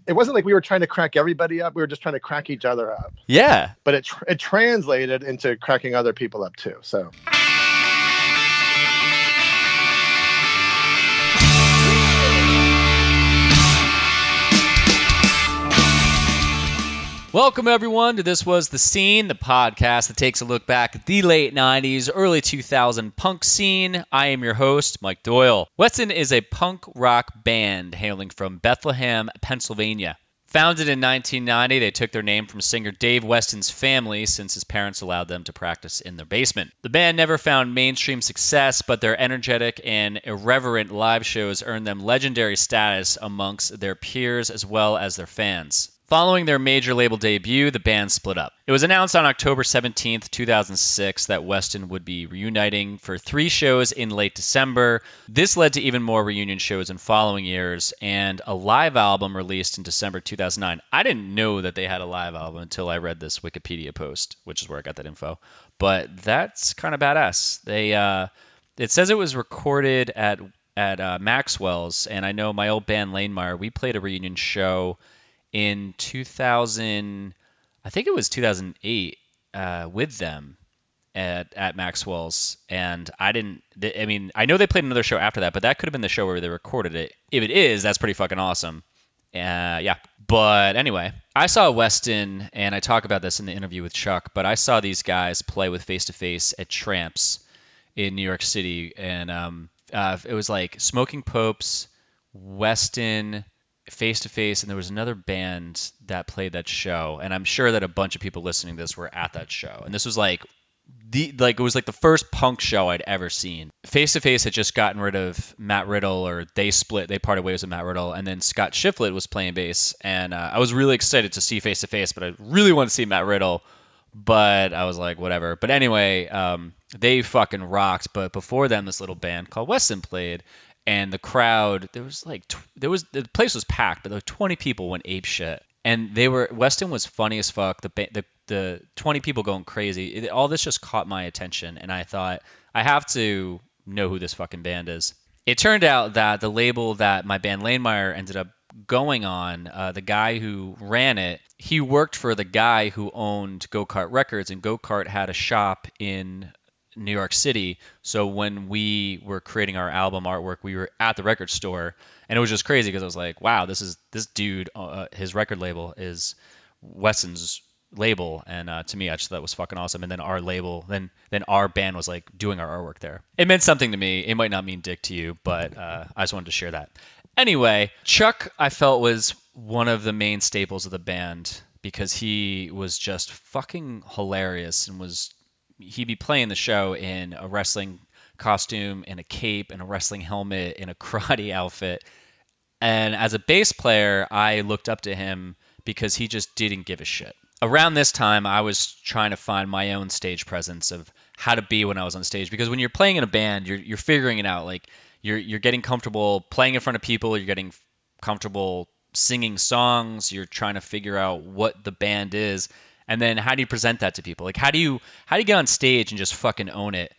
it wasn't like we were trying to crack everybody up. We were just trying to crack each other up. Yeah. But it translated into cracking other people up too. So. Welcome, everyone, to This Was The Scene, the podcast that takes a look back at the late 90s, early 2000 punk scene. I am your host, Mike Doyle. Weston is a punk rock band hailing from Bethlehem, Pennsylvania. Founded in 1990, they took their name from singer Dave Weston's family since his parents allowed them to practice in their basement. The band never found mainstream success, but their energetic and irreverent live shows earned them legendary status amongst their peers as well as their fans. Following their major label debut, the band split up. It was announced on October 17, 2006 that Weston would be reuniting for 3 shows in late December. This led to even more reunion shows in following years and a live album released in December 2009. I didn't know that they had a live album until I read this Wikipedia post, which is where I got that info. But that's kind of badass. It says it was recorded at Maxwell's, and I know my old band Lanemeyer, we played a reunion show in 2000, I think it was 2008, with them at Maxwell's, and I know they played another show after that, but that could have been the show where they recorded it. If it is, that's pretty fucking awesome. Yeah. But anyway, I saw Weston, and I talk about this in the interview with Chuck, but I saw these guys play with Face to Face at Tramps in New York City, and it was like Smoking Popes, Weston, Face to Face, and there was another band that played that show, and I'm sure that a bunch of people listening to this were at that show. And this was it was the first punk show I'd ever seen. Face to Face had just gotten rid of Matt Riddle, or they parted ways with Matt Riddle, and then Scott Shiflett was playing bass, and I was really excited to see Face to Face, but I really wanted to see Matt Riddle, but I was like, whatever. But anyway, they fucking rocked. But before them, this little band called Weston played. And the crowd, the place was packed, but 20 people went ape shit. And Weston was funny as fuck. The 20 people going crazy. All this just caught my attention, and I thought, I have to know who this fucking band is. It turned out that the label that my band Lanemeyer ended up going on, the guy who ran it, he worked for the guy who owned Go-Kart Records, and Go-Kart had a shop in New York City. So when we were creating our album artwork, we were at the record store, and it was just crazy because I was like, wow, this dude, his record label is Weston's label, and to me, I just thought it was fucking awesome. And then our label, then our band was like doing our artwork there. It meant something to me. It might not mean dick to you, but I just wanted to share that. Anyway, Chuck, I felt, was one of the main staples of the band because he was just fucking hilarious, and he'd be playing the show in a wrestling costume, in a cape, in a wrestling helmet, in a karate outfit. And as a bass player, I looked up to him because he just didn't give a shit. Around this time, I was trying to find my own stage presence of how to be when I was on stage. Because when you're playing in a band, you're figuring it out. Like you're getting comfortable playing in front of people. You're getting comfortable singing songs. You're trying to figure out what the band is. And then how do you present that to people? Like how do you get on stage and just fucking own it?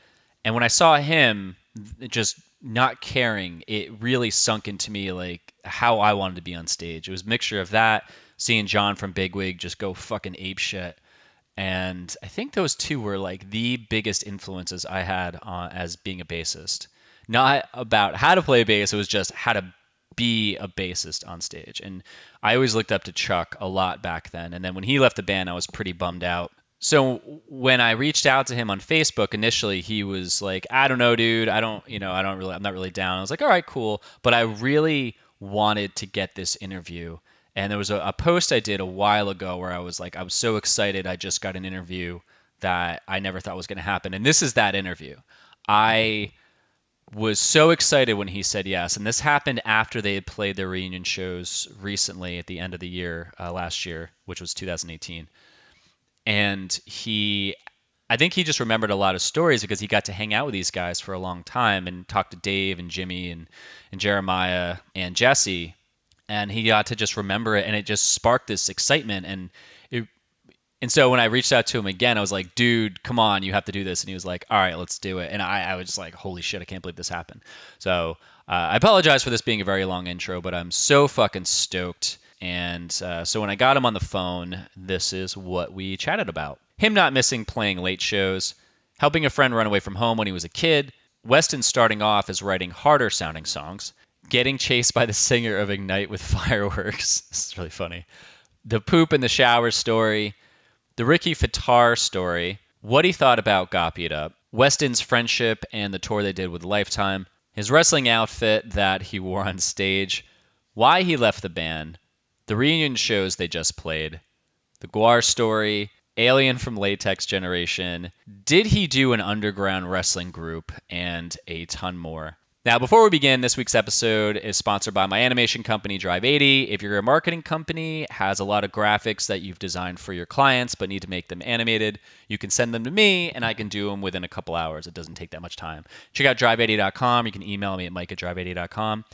And when I saw him just not caring, it really sunk into me like how I wanted to be on stage. It was a mixture of that, seeing John from Bigwig just go fucking ape shit. And I think those two were like the biggest influences I had as being a bassist. Not about how to play bass, it was just how to be a bassist on stage. And I always looked up to Chuck a lot back then. And then when he left the band, I was pretty bummed out. So when I reached out to him on Facebook initially, he was like, I don't know, dude. I'm not really down. I was like, all right, cool. But I really wanted to get this interview. And there was a post I did a while ago where I was like, I was so excited. I just got an interview that I never thought was going to happen. And this is that interview. I was so excited when he said yes. And this happened after they had played their reunion shows recently at the end of the year, last year, which was 2018. And I think he just remembered a lot of stories because he got to hang out with these guys for a long time and talk to Dave and Jimmy and Jeremiah and Jesse. And he got to just remember it, and it just sparked this excitement. And so when I reached out to him again, I was like, dude, come on, you have to do this. And he was like, all right, let's do it. And I was just like, holy shit, I can't believe this happened. So I apologize for this being a very long intro, but I'm so fucking stoked. And so when I got him on the phone, this is what we chatted about. Him not missing playing late shows, helping a friend run away from home when he was a kid, Weston starting off as writing harder sounding songs, getting chased by the singer of Ignite with fireworks. This is really funny. The poop in the shower story, the Ricky Fattar story, what he thought about Gop It Up, Weston's friendship and the tour they did with Lifetime, his wrestling outfit that he wore on stage, why he left the band, the reunion shows they just played, the Guar story, Alien from Latex Generation, did he do an underground wrestling group, and a ton more. Now, before we begin, this week's episode is sponsored by my animation company, Drive 80. If you're a marketing company, has a lot of graphics that you've designed for your clients but need to make them animated, you can send them to me, and I can do them within a couple hours. It doesn't take that much time. Check out drive80.com. You can email me at mike@drive80.com.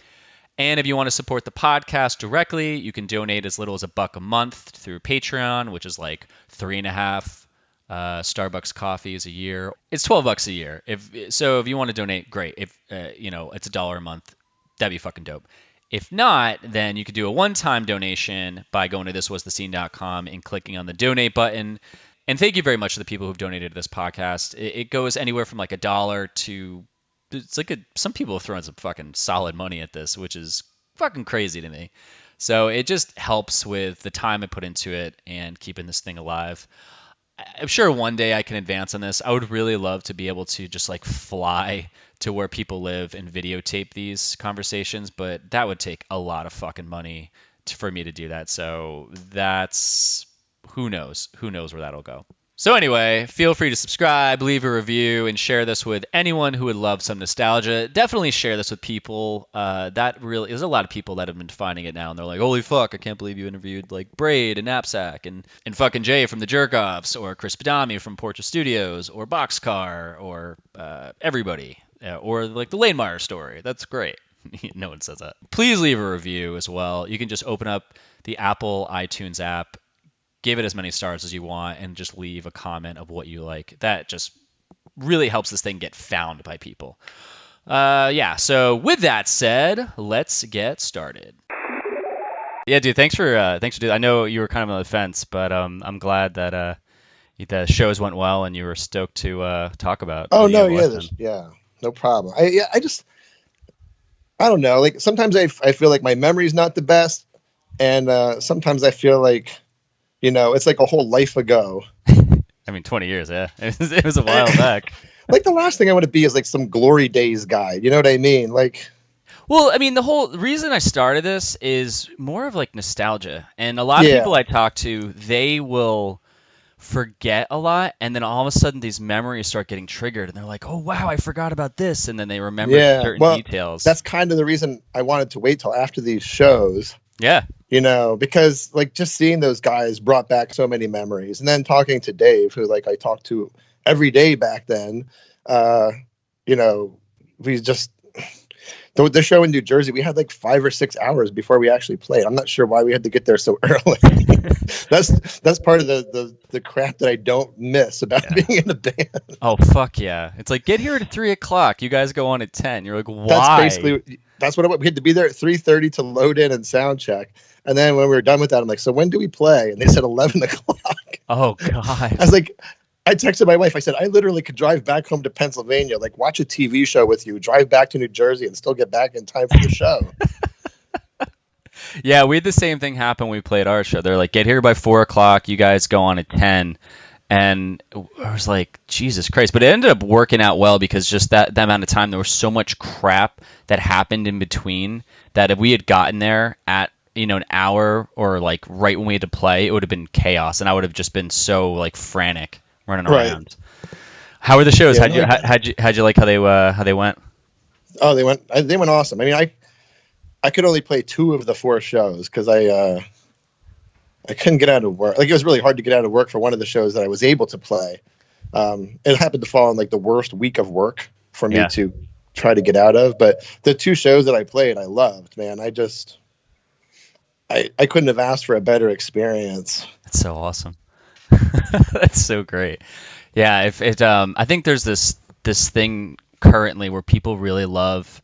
And if you want to support the podcast directly, you can donate as little as $1 a month through Patreon, which is like 3.5 Starbucks coffees a year. It's $12 a year. If you want to donate, great. If it's $1 a month, that'd be fucking dope. If not, then you could do a one-time donation by going to thiswasthescene.com and clicking on the donate button. And thank you very much to the people who've donated to this podcast. It goes anywhere from like $1 to it's like some people have thrown some fucking solid money at this, which is fucking crazy to me. So it just helps with the time I put into it and keeping this thing alive. I'm sure one day I can advance on this. I would really love to be able to just like fly to where people live and videotape these conversations, but that would take a lot of fucking money for me to do that. So that's who knows where that'll go. So anyway, feel free to subscribe, leave a review, and share this with anyone who would love some nostalgia. Definitely share this with people. There's a lot of people that have been finding it now, and they're like, holy fuck, I can't believe you interviewed like Braid and Knapsack and fucking Jay from the Jerk-Offs, or Chris Padami from Portrait Studios, or Boxcar, or everybody, or like the Lanemeyer story. That's great. No one says that. Please leave a review as well. You can just open up the Apple iTunes app, give it as many stars as you want, and just leave a comment of what you like. That just really helps this thing get found by people. So with that said, let's get started. Yeah, dude, thanks for doing that. I know you were kind of on the fence, but I'm glad that the shows went well and you were stoked to talk about. Oh no, yeah, no problem. I don't know. Like sometimes I feel like my memory's not the best, and sometimes I feel like, it's like a whole life ago. I mean, 20 years, yeah. It was a while back. Like the last thing I want to be is like some glory days guy. You know what I mean? Like, well, I mean, the whole reason I started this is more of like nostalgia. And a lot of people I talk to, they will forget a lot, and then all of a sudden these memories start getting triggered, and they're like, oh wow, I forgot about this, and then they remember certain details. That's kind of the reason I wanted to wait till after these shows. Yeah. Because like just seeing those guys brought back so many memories, and then talking to Dave, who like I talked to every day back then, we just the show in New Jersey, we had like 5 or 6 hours before we actually played. I'm not sure why we had to get there so early. That's part of the crap that I don't miss about being in a band. Oh fuck yeah! It's like, get here at 3:00. You guys go on at 10. You're like, why? That's what we had to be there at 3:30 to load in and sound check. And then when we were done with that, I'm like, so when do we play? And they said 11:00. Oh god! I was like, I texted my wife. I said, I literally could drive back home to Pennsylvania, like watch a TV show with you, drive back to New Jersey, and still get back in time for the show. Yeah, we had the same thing happen when we played our show. They're like, get here by 4:00. You guys go on at 10. And I was like, Jesus Christ. But it ended up working out well, because just that amount of time, there was so much crap that happened in between that if we had gotten there at an hour or like right when we had to play, it would have been chaos, and I would have just been so like frantic running around. How were the shows? Yeah, how'd you like how they went? Oh, they went awesome. I mean, I could only play 2 of the 4 shows because I couldn't get out of work. Like, it was really hard to get out of work for one of the shows that I was able to play. It happened to fall in like the worst week of work for me to try to get out of. But the 2 shows that I played, I loved, man. I couldn't have asked for a better experience. That's so awesome. That's so great. Yeah. I think there's this thing currently where people really love,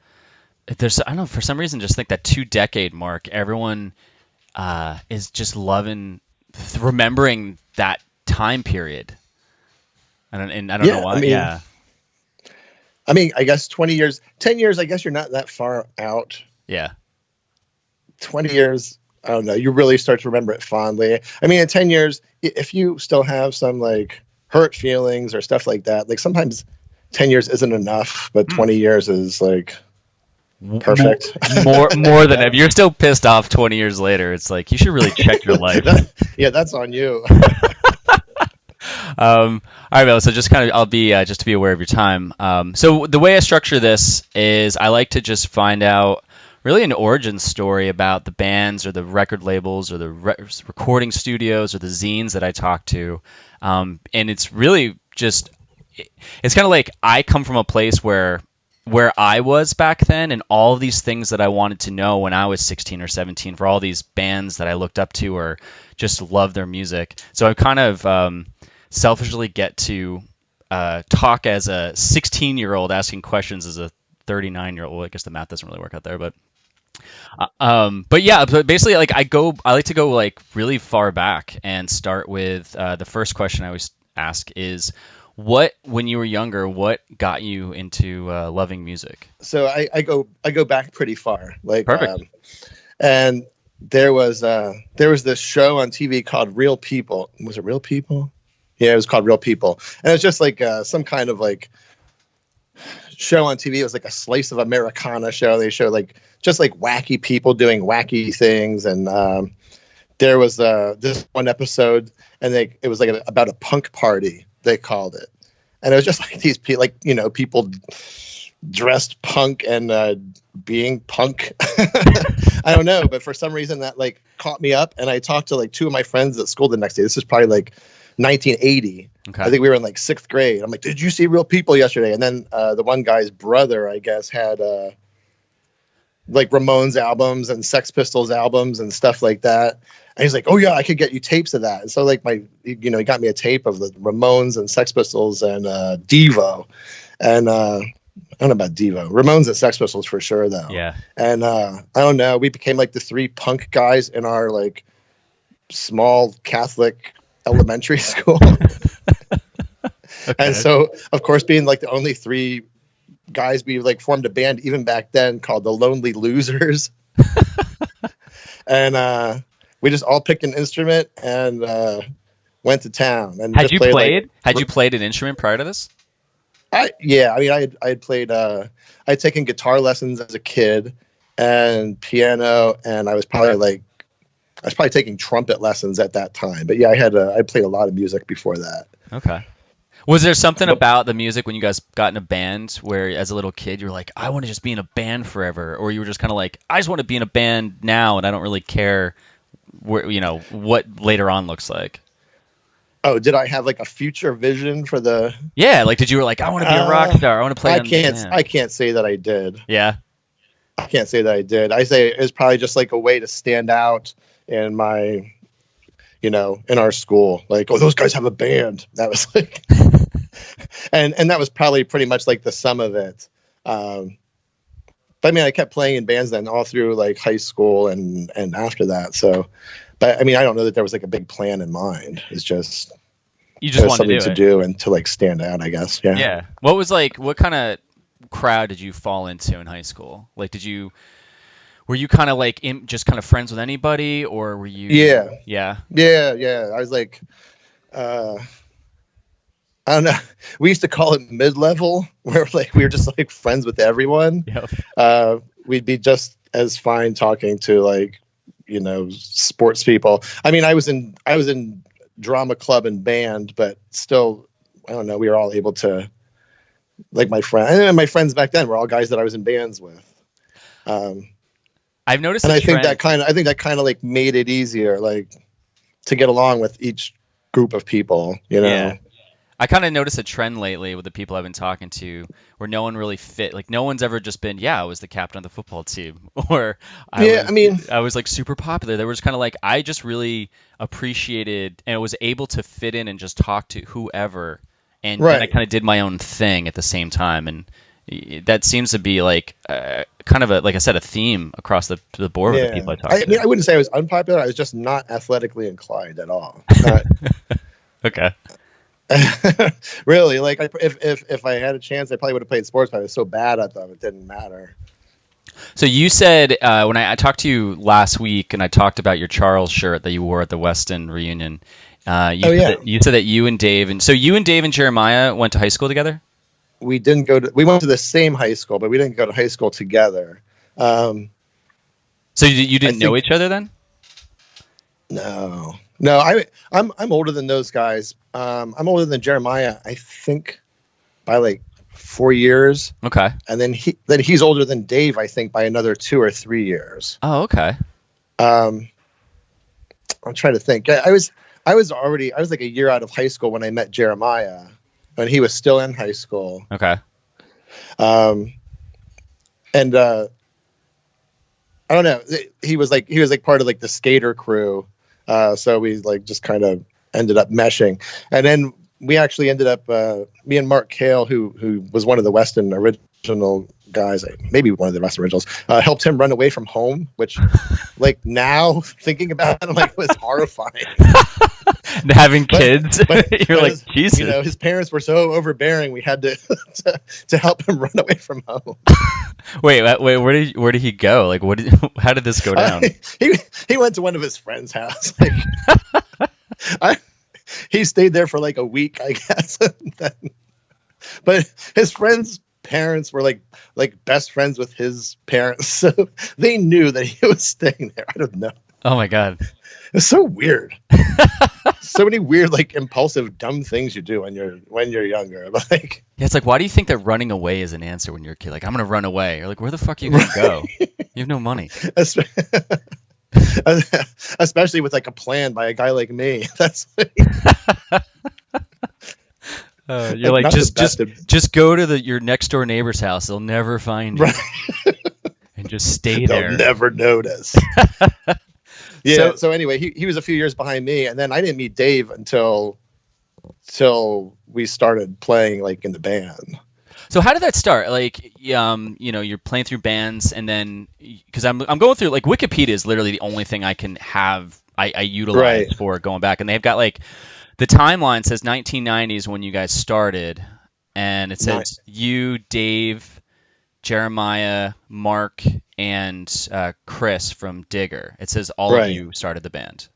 I don't know, for some reason, just think that 2-decade mark, everyone is just remembering that time period. I don't know why. I mean, I guess 20 years, 10 years, I guess you're not that far out. Yeah. 20 years, I don't know. You really start to remember it fondly. I mean, in 10 years, if you still have some like hurt feelings or stuff like that, like sometimes 10 years isn't enough, but 20 years is like perfect. More than if you're still pissed off 20 years later, it's like you should really check your life. Yeah, that's on you. All right, Bill. So I'll be just to be aware of your time. So the way I structure this is I like to just find out really an origin story about the bands or the record labels or the recording studios or the zines that I talk to, and it's really just it's kind of like I come from a place where I was back then, and all of these things that I wanted to know when I was 16 or 17 for all these bands that I looked up to or just love their music. So I kind of selfishly get to talk as a 16-year-old asking questions as a 39-year-old. Well, I guess the math doesn't really work out there, but basically, like I like to go like really far back and start with the first question I always ask is, when you were younger, what got you into loving music? So I go back pretty far, like perfect. And there was this show on TV called Real People. Was it Real People? Yeah, it was called Real People, and it was just like some kind of like show on TV. It was like a slice of Americana show. They showed like just like wacky people doing wacky things, and there was this one episode, and it was like about a punk party. They called it, and it was just like these people, like people dressed punk and being punk. I don't know, but for some reason that like caught me up, and I talked to like two of my friends at school the next day. This is probably like 1980. Okay. I think we were in like 6th grade. I'm like, did you see Real People yesterday? And then the one guy's brother, I guess, had like Ramones albums and Sex Pistols albums and stuff like that. And he's like, oh yeah, I could get you tapes of that. And so like he got me a tape of the Ramones and Sex Pistols and Devo. And I don't know about Devo. Ramones and Sex Pistols for sure though. Yeah. And I don't know, we became like the 3 punk guys in our like small Catholic elementary school. Okay. And so of course, being like the only 3 guys, we like formed a band even back then called the Lonely Losers. And we just all picked an instrument and went to town. And had you played an instrument prior to this? I had played I'd taken guitar lessons as a kid and piano, and I was probably taking trumpet lessons at that time. But yeah, I played a lot of music before that. Okay. Was there something about the music when you guys got in a band where as a little kid you were like, I want to just be in a band forever, or you were just kind of like, I just want to be in a band now and I don't really care where, what later on looks like? Oh, did I have like a future vision for the? Yeah, like did you were like, I want to be a rock star, I want to play. I can't say that I did. Yeah. I can't say that I did. I say it was probably just like a way to stand out in my, in our school. Like, oh, those guys have a band. That was like, and that was probably pretty much like the sum of it. But I mean, I kept playing in bands then all through like high school and after that. So, but I mean, I don't know that there was like a big plan in mind. It's just you just wanted something to do and to like stand out, I guess. Yeah. Yeah. What kind of crowd did you fall into in high school? Like, were you kind of like just kind of friends with anybody, or were you? Yeah. I was like, I don't know. We used to call it mid-level, where like we were just like friends with everyone. Yep. We'd be just as fine talking to like, sports people. I mean, I was in drama club and band, but still, I don't know. We were all able to, like my friends back then were all guys that I was in bands with. I've noticed, and I think that kind of like made it easier, like to get along with each group of people. Yeah. I kind of noticed a trend lately with the people I've been talking to where no one really fit. Like no one's ever just been, I was the captain of the football team, or I was like super popular. They were just kind of like, I just really appreciated and was able to fit in and just talk to whoever. And I kind of did my own thing at the same time. And that seems to be like kind of like I said, a theme across the board with the people I talk to. I mean, I wouldn't say I was unpopular. I was just not athletically inclined at all. Okay. Really, like if I had a chance, I probably would have played sports, but I was so bad at them, it didn't matter. So you said when I talked to you last week, and I talked about your Charles shirt that you wore at the Weston reunion. You said that you and Dave, and so you and Dave and Jeremiah went to high school together. We didn't go to. We went to the same high school, but we didn't go to high school together. So you didn't know each other then? No. I'm older than those guys. I'm older than Jeremiah, I think, by like 4 years. Okay. And then he's older than Dave, I think, by another 2 or 3 years. Oh, okay. I'm trying to think. I was like a year out of high school when I met Jeremiah, when he was still in high school. Okay. And I don't know. He was like part of like the skater crew. So we like just kind of ended up meshing, and then we actually ended up me and Mark Cale, who was one of the Weston original guys, maybe one of the Weston originals, helped him run away from home, which like now thinking about it, I'm like, it was horrifying. Having kids, but you're like, Jesus. You know, his parents were so overbearing, we had to help him run away from home. Wait, where did he go? Like, how did this go down? He went to one of his friends' house. He stayed there for like a week, I guess. But his friends' parents were like best friends with his parents, so they knew that he was staying there. I don't know. Oh my God. It's so weird. So many weird, like impulsive, dumb things you do when you're younger. Like, yeah, it's like, why do you think that running away is an answer when you're a kid? Like, I'm gonna run away. You're like, where the fuck are you gonna go? You have no money. Especially with like a plan by a guy like me. That's like, you're like, just go to your next door neighbor's house. They'll never find you. Right. And just stay there. They'll never notice. Yeah. So anyway, he was a few years behind me, and then I didn't meet Dave until we started playing like in the band. So how did that start? Like, you're playing through bands, and then because I'm going through like Wikipedia is literally the only thing I can have I utilize for going back, and they've got like the timeline says 1990s when you guys started, and it says you, Dave, Jeremiah, Mark, and Chris from Digger. It says all of you started the band.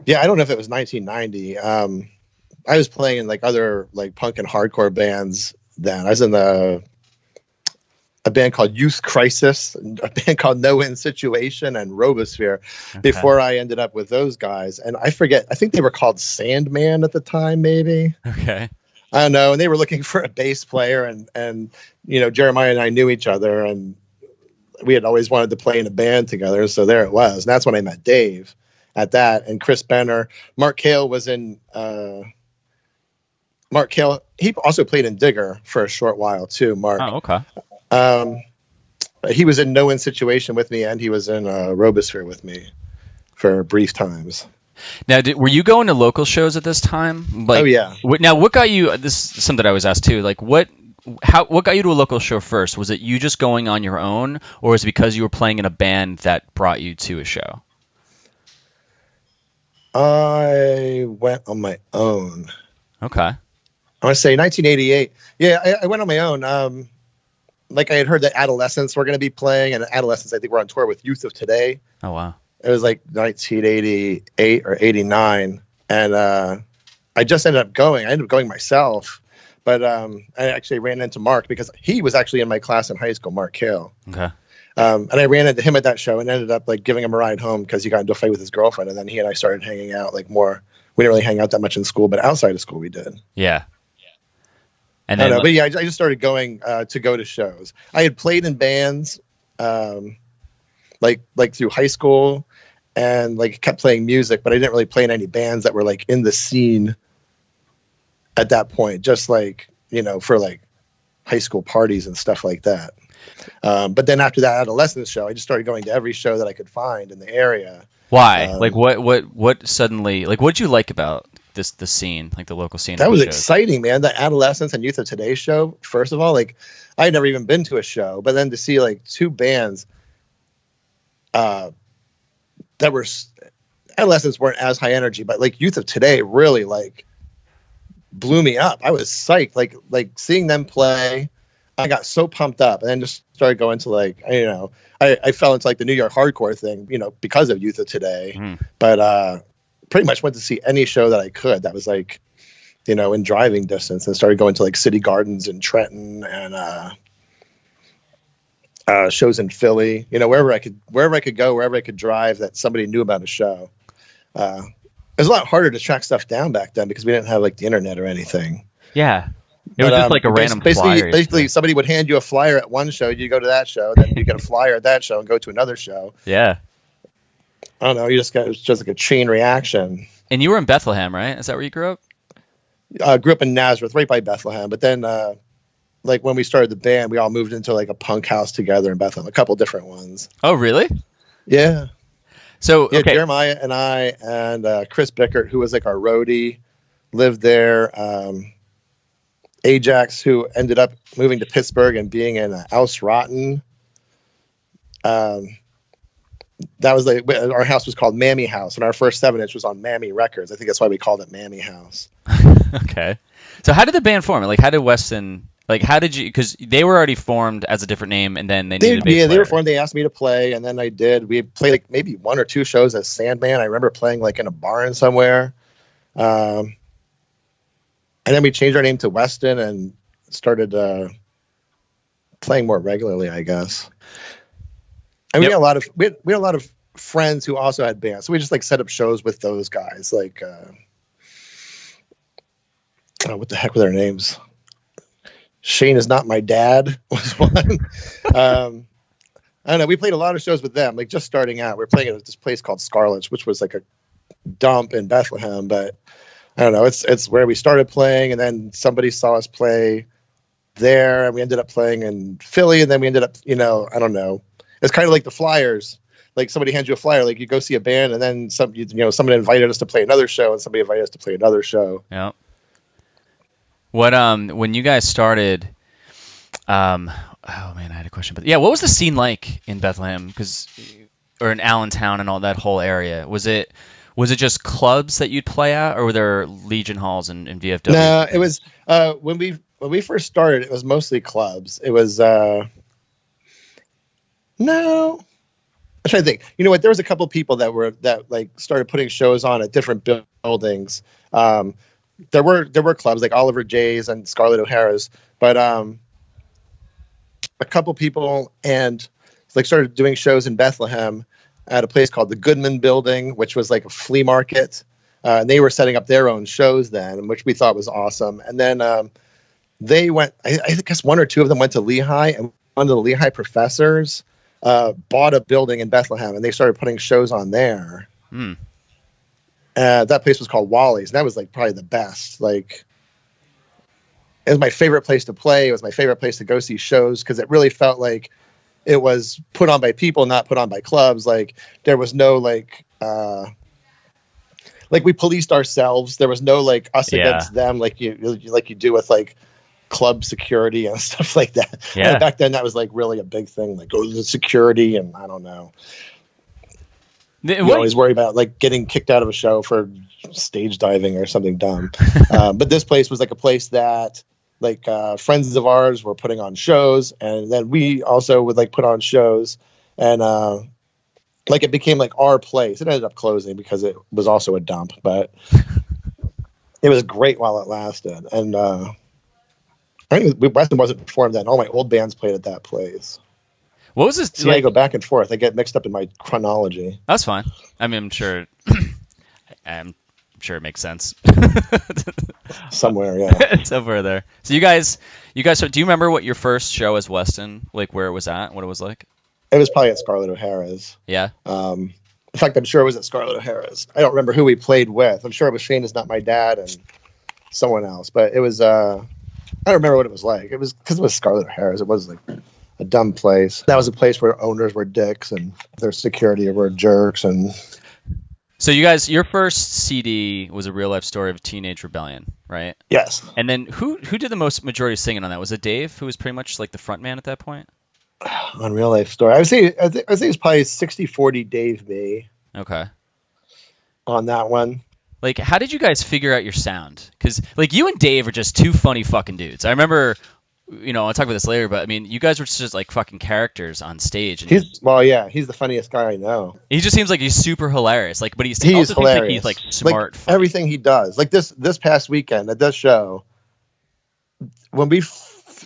Yeah, I don't know if it was 1990. I was playing in like other like punk and hardcore bands then. I was in a band called Youth Crisis, a band called No Win Situation, and Robosphere before I ended up with those guys. And I forget, I think they were called Sandman at the time, maybe. Okay. I don't know. And they were looking for a bass player, and Jeremiah and I knew each other, and we had always wanted to play in a band together. So there it was. And that's when I met Dave at that, and Chris Benner. Mark Cale was in Mark Cale. He also played in Digger for a short while too, Mark. Oh, okay. He was in No Win Situation with me, and he was in Robosphere with me for brief times. Now, were you going to local shows at this time? Like, oh yeah. Now, what got you? This is something I was asked too. Like, what got you to a local show first? Was it you just going on your own, or was it because you were playing in a band that brought you to a show? I went on my own. Okay. I want to say 1988. Yeah, I went on my own. Like I had heard that Adolescents were going to be playing, and Adolescents, I think, were on tour with Youth of Today. Oh wow. It was like 1988 or 89, and I just ended up going. I ended up going myself, but I actually ran into Mark because he was actually in my class in high school, Mark Cale. Okay. And I ran into him at that show and ended up like giving him a ride home because he got into a fight with his girlfriend, and then he and I started hanging out like more. We didn't really hang out that much in school, but outside of school we did. Yeah. And then, but yeah, I just started going to go to shows. I had played in bands, like through high school, and like kept playing music, but I didn't really play in any bands that were like in the scene at that point. Just like for like high school parties and stuff like that. But then after that Adolescence show, I just started going to every show that I could find in the area. Why? Like what suddenly? Like what did you like about the scene, like the local scene? That was shows? exciting, man. The Adolescents and Youth of Today show. First of all, like I had never even been to a show, but then to see like two bands that were Adolescents weren't as high energy, but like Youth of Today really like blew me up. I was psyched. Like seeing them play, I got so pumped up, and then just started going to like I fell into like the New York hardcore thing, because of Youth of Today. But pretty much went to see any show that I could that was like, in driving distance, and started going to like City Gardens in Trenton and shows in Philly, wherever I could go, wherever I could drive that somebody knew about a show. It was a lot harder to track stuff down back then because we didn't have like the internet or anything. Yeah. It was just like a random flyer. Basically, somebody would hand you a flyer at one show, you go to that show, then you get a flyer at that show and go to another show. Yeah. I don't know. It was just like a chain reaction. And you were in Bethlehem, right? Is that where you grew up? Grew up in Nazareth, right by Bethlehem. But then, like when we started the band, we all moved into like a punk house together in Bethlehem, a couple different ones. Oh, really? Yeah. So yeah, okay. Jeremiah and I and Chris Bickert, who was like our roadie, lived there. Ajax, who ended up moving to Pittsburgh and being in Aus Rotten. That was like our house was called Mammy House, and our first 7-inch was on Mammy Records. I think that's why we called it Mammy House. Okay. So how did the band form? Like, how did Weston? Like, how did you? Because they were already formed as a different name, and then they needed a bass player. They were formed. They asked me to play, and then I did. We played like maybe 1 or 2 shows as Sandman. I remember playing like in a barn somewhere. And then we changed our name to Weston and started playing more regularly, I guess. And we had a lot of friends who also had bands, so we just like set up shows with those guys. Like, what the heck were their names? Shane Is Not My Dad was one. I don't know. We played a lot of shows with them, like just starting out. We were playing at this place called Scarlet's, which was like a dump in Bethlehem, but I don't know. It's where we started playing, and then somebody saw us play there, and we ended up playing in Philly, and then we ended up, I don't know. It's kind of like the Flyers. Like somebody hands you a flyer, like you go see a band, and then someone invited us to play another show, and somebody invited us to play another show. Yeah. What when you guys started? Oh man, I had a question. But yeah, what was the scene like in Bethlehem? Or in Allentown and all that whole area? Was it just clubs that you'd play at, or were there Legion halls and VFW? No, it was when we first started, it was mostly clubs. It was no. I'm trying to think. You know what? There was a couple people that like started putting shows on at different buildings. There were clubs like Oliver J's and Scarlett O'Hara's, but a couple people and like started doing shows in Bethlehem at a place called the Goodman Building, which was like a flea market. And they were setting up their own shows then, which we thought was awesome. And then they went, I guess 1 or 2 of them went to Lehigh, and one of the Lehigh professors bought a building in Bethlehem, and they started putting shows on there. That place was called Wally's, and that was like probably the best. Like, it was my favorite place to play. It was my favorite place to go see shows because it really felt like it was put on by people, not put on by clubs. Like there was no like we policed ourselves. There was no like us against them, like you do with like club security and stuff like that. Yeah. And back then that was like really a big thing. Like the security, and I don't know. You always worry about like getting kicked out of a show for stage diving or something dumb. But this place was like a place that like friends of ours were putting on shows, and then we also would like put on shows, and like it became like our place. It ended up closing because it was also a dump, but it was great while it lasted. And I think Weston wasn't performed then. All my old bands played at that place. What was this? See, I go back and forth. I get mixed up in my chronology. That's fine. I mean, I'm sure it makes sense. Somewhere, yeah. Somewhere there. So you guys, do you remember what your first show as Weston, like where it was at, what it was like? It was probably at Scarlett O'Hara's. Yeah. In fact, I'm sure it was at Scarlett O'Hara's. I don't remember who we played with. I'm sure it was Shane Is Not My Dad and someone else, but it was, I don't remember what it was like. It was because it was Scarlett O'Hara's. It was like a dumb place. That was a place where owners were dicks and their security were jerks, and So you guys, your first CD was a real life story of teenage rebellion, right? Yes. And then who did the most majority of singing on that? Was it Dave, who was pretty much like the front man at that point? On Real Life Story, I would say it's probably 60-40 Dave me Okay. on that one. Like, how did you guys figure out your sound? Because, like, you and Dave are just two funny fucking dudes. I remember, I'll talk about this later, but I mean, you guys were just like fucking characters on stage. And he's the funniest guy I know. He just seems like he's super hilarious. Like, but he's also hilarious. Seems like he's like smart. Like, everything he does. Like this past weekend at this show, when we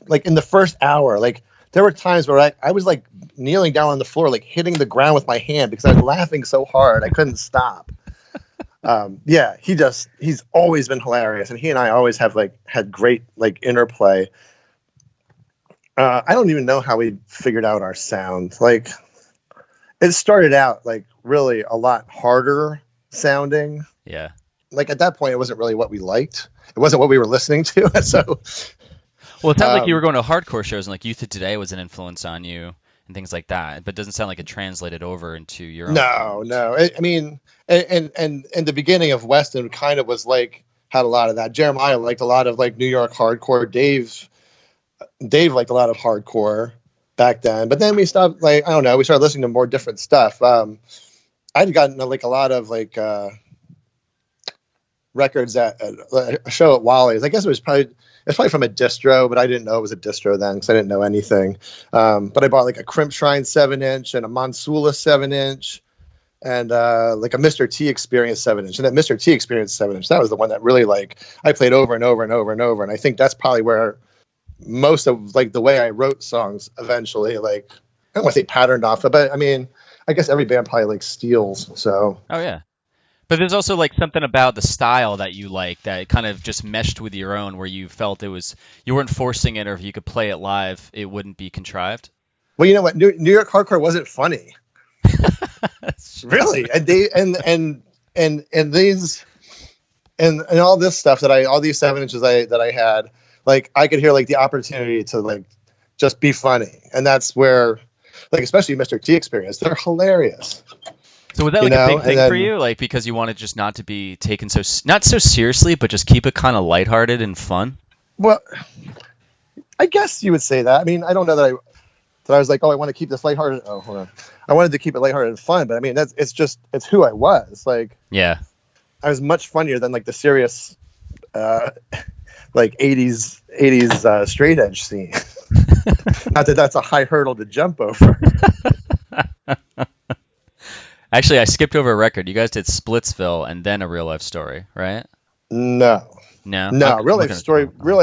like in the first hour, like there were times where I was like kneeling down on the floor, like hitting the ground with my hand because I was laughing so hard I couldn't stop. He's always been hilarious, and he and I always have like had great like interplay. I don't even know how we figured out our sound. Like, it started out like really a lot harder sounding. Yeah. Like at that point, it wasn't really what we liked. It wasn't what we were listening to. So, well, it sounds like you were going to hardcore shows, and like Youth of Today was an influence on you and things like that. But it doesn't sound like it translated over into your own. No. I mean, and the beginning of Weston kind of was like had a lot of that. Jeremiah liked a lot of like New York hardcore. Dave liked a lot of hardcore back then, but then we stopped. Like, I don't know, we started listening to more different stuff. I'd gotten like a lot of like records at a show at Wally's. I guess it's probably from a distro, but I didn't know it was a distro then because I didn't know anything. But I bought like a Crimp Shrine 7-inch and a Monsula 7-inch and like a Mr. T Experience 7-inch. And that Mr. T Experience 7-inch, that was the one that really like I played over and over and over and over. And I think that's probably where most of like the way I wrote songs eventually, like, I don't want to say patterned off it, but I mean, I guess every band probably like steals. So. Oh yeah. But there's also like something about the style that you like that kind of just meshed with your own, where you felt you weren't forcing it, or if you could play it live, it wouldn't be contrived. Well, you know what? New York hardcore wasn't funny. Really. And they, and these, and all this stuff all these 7-inches that I had, like I could hear like the opportunity to like just be funny. And that's where, like, especially Mr. T Experience, they're hilarious. So was that like a big thing for you? Like, because you wanted just not to be taken not so seriously, but just keep it kind of lighthearted and fun? Well, I guess you would say that. I mean, I don't know that I was like, oh, I want to keep this lighthearted. Oh, hold on. I wanted to keep it lighthearted and fun, but I mean, it's who I was. Like, yeah, I was much funnier than like the serious, like 80s straight edge scene. Not that that's a high hurdle to jump over. Actually, I skipped over a record. You guys did Splitsville and then A Real Life Story, right? No. Real Life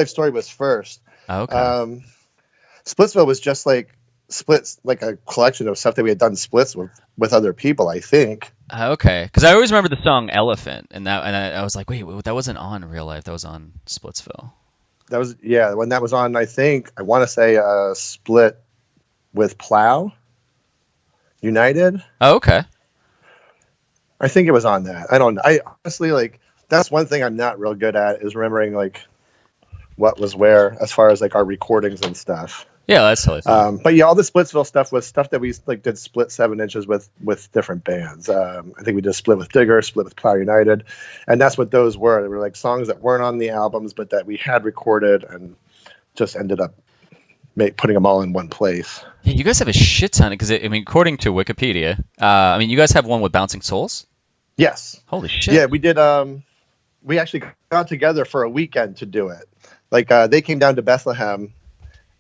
Story was first. Oh, okay. Splitsville was just like splits, like a collection of stuff that we had done splits with other people, I think. Okay, because I always remember the song Elephant, and I was like, wait, that wasn't on Real Life. That was on Splitsville. That was, yeah, when that was on, I think, I want to say split with Plow United. Oh, okay. I think it was on that. I don't know. I honestly, like, that's one thing I'm not real good at is remembering, like, what was where as far as, like, our recordings and stuff. Yeah, that's totally fine. But yeah, all the Splitsville stuff was stuff that we, like, did split 7-inches with different bands. I think we did split with Digger, split with Plow United. And that's what those were. They were, like, songs that weren't on the albums, but that we had recorded and just ended up putting them all in one place. Yeah, you guys have a shit ton, because I mean, according to Wikipedia, I mean, you guys have one with Bouncing Souls? Yes. Holy shit. Yeah, we did. We actually got together for a weekend to do it. Like, they came down to Bethlehem,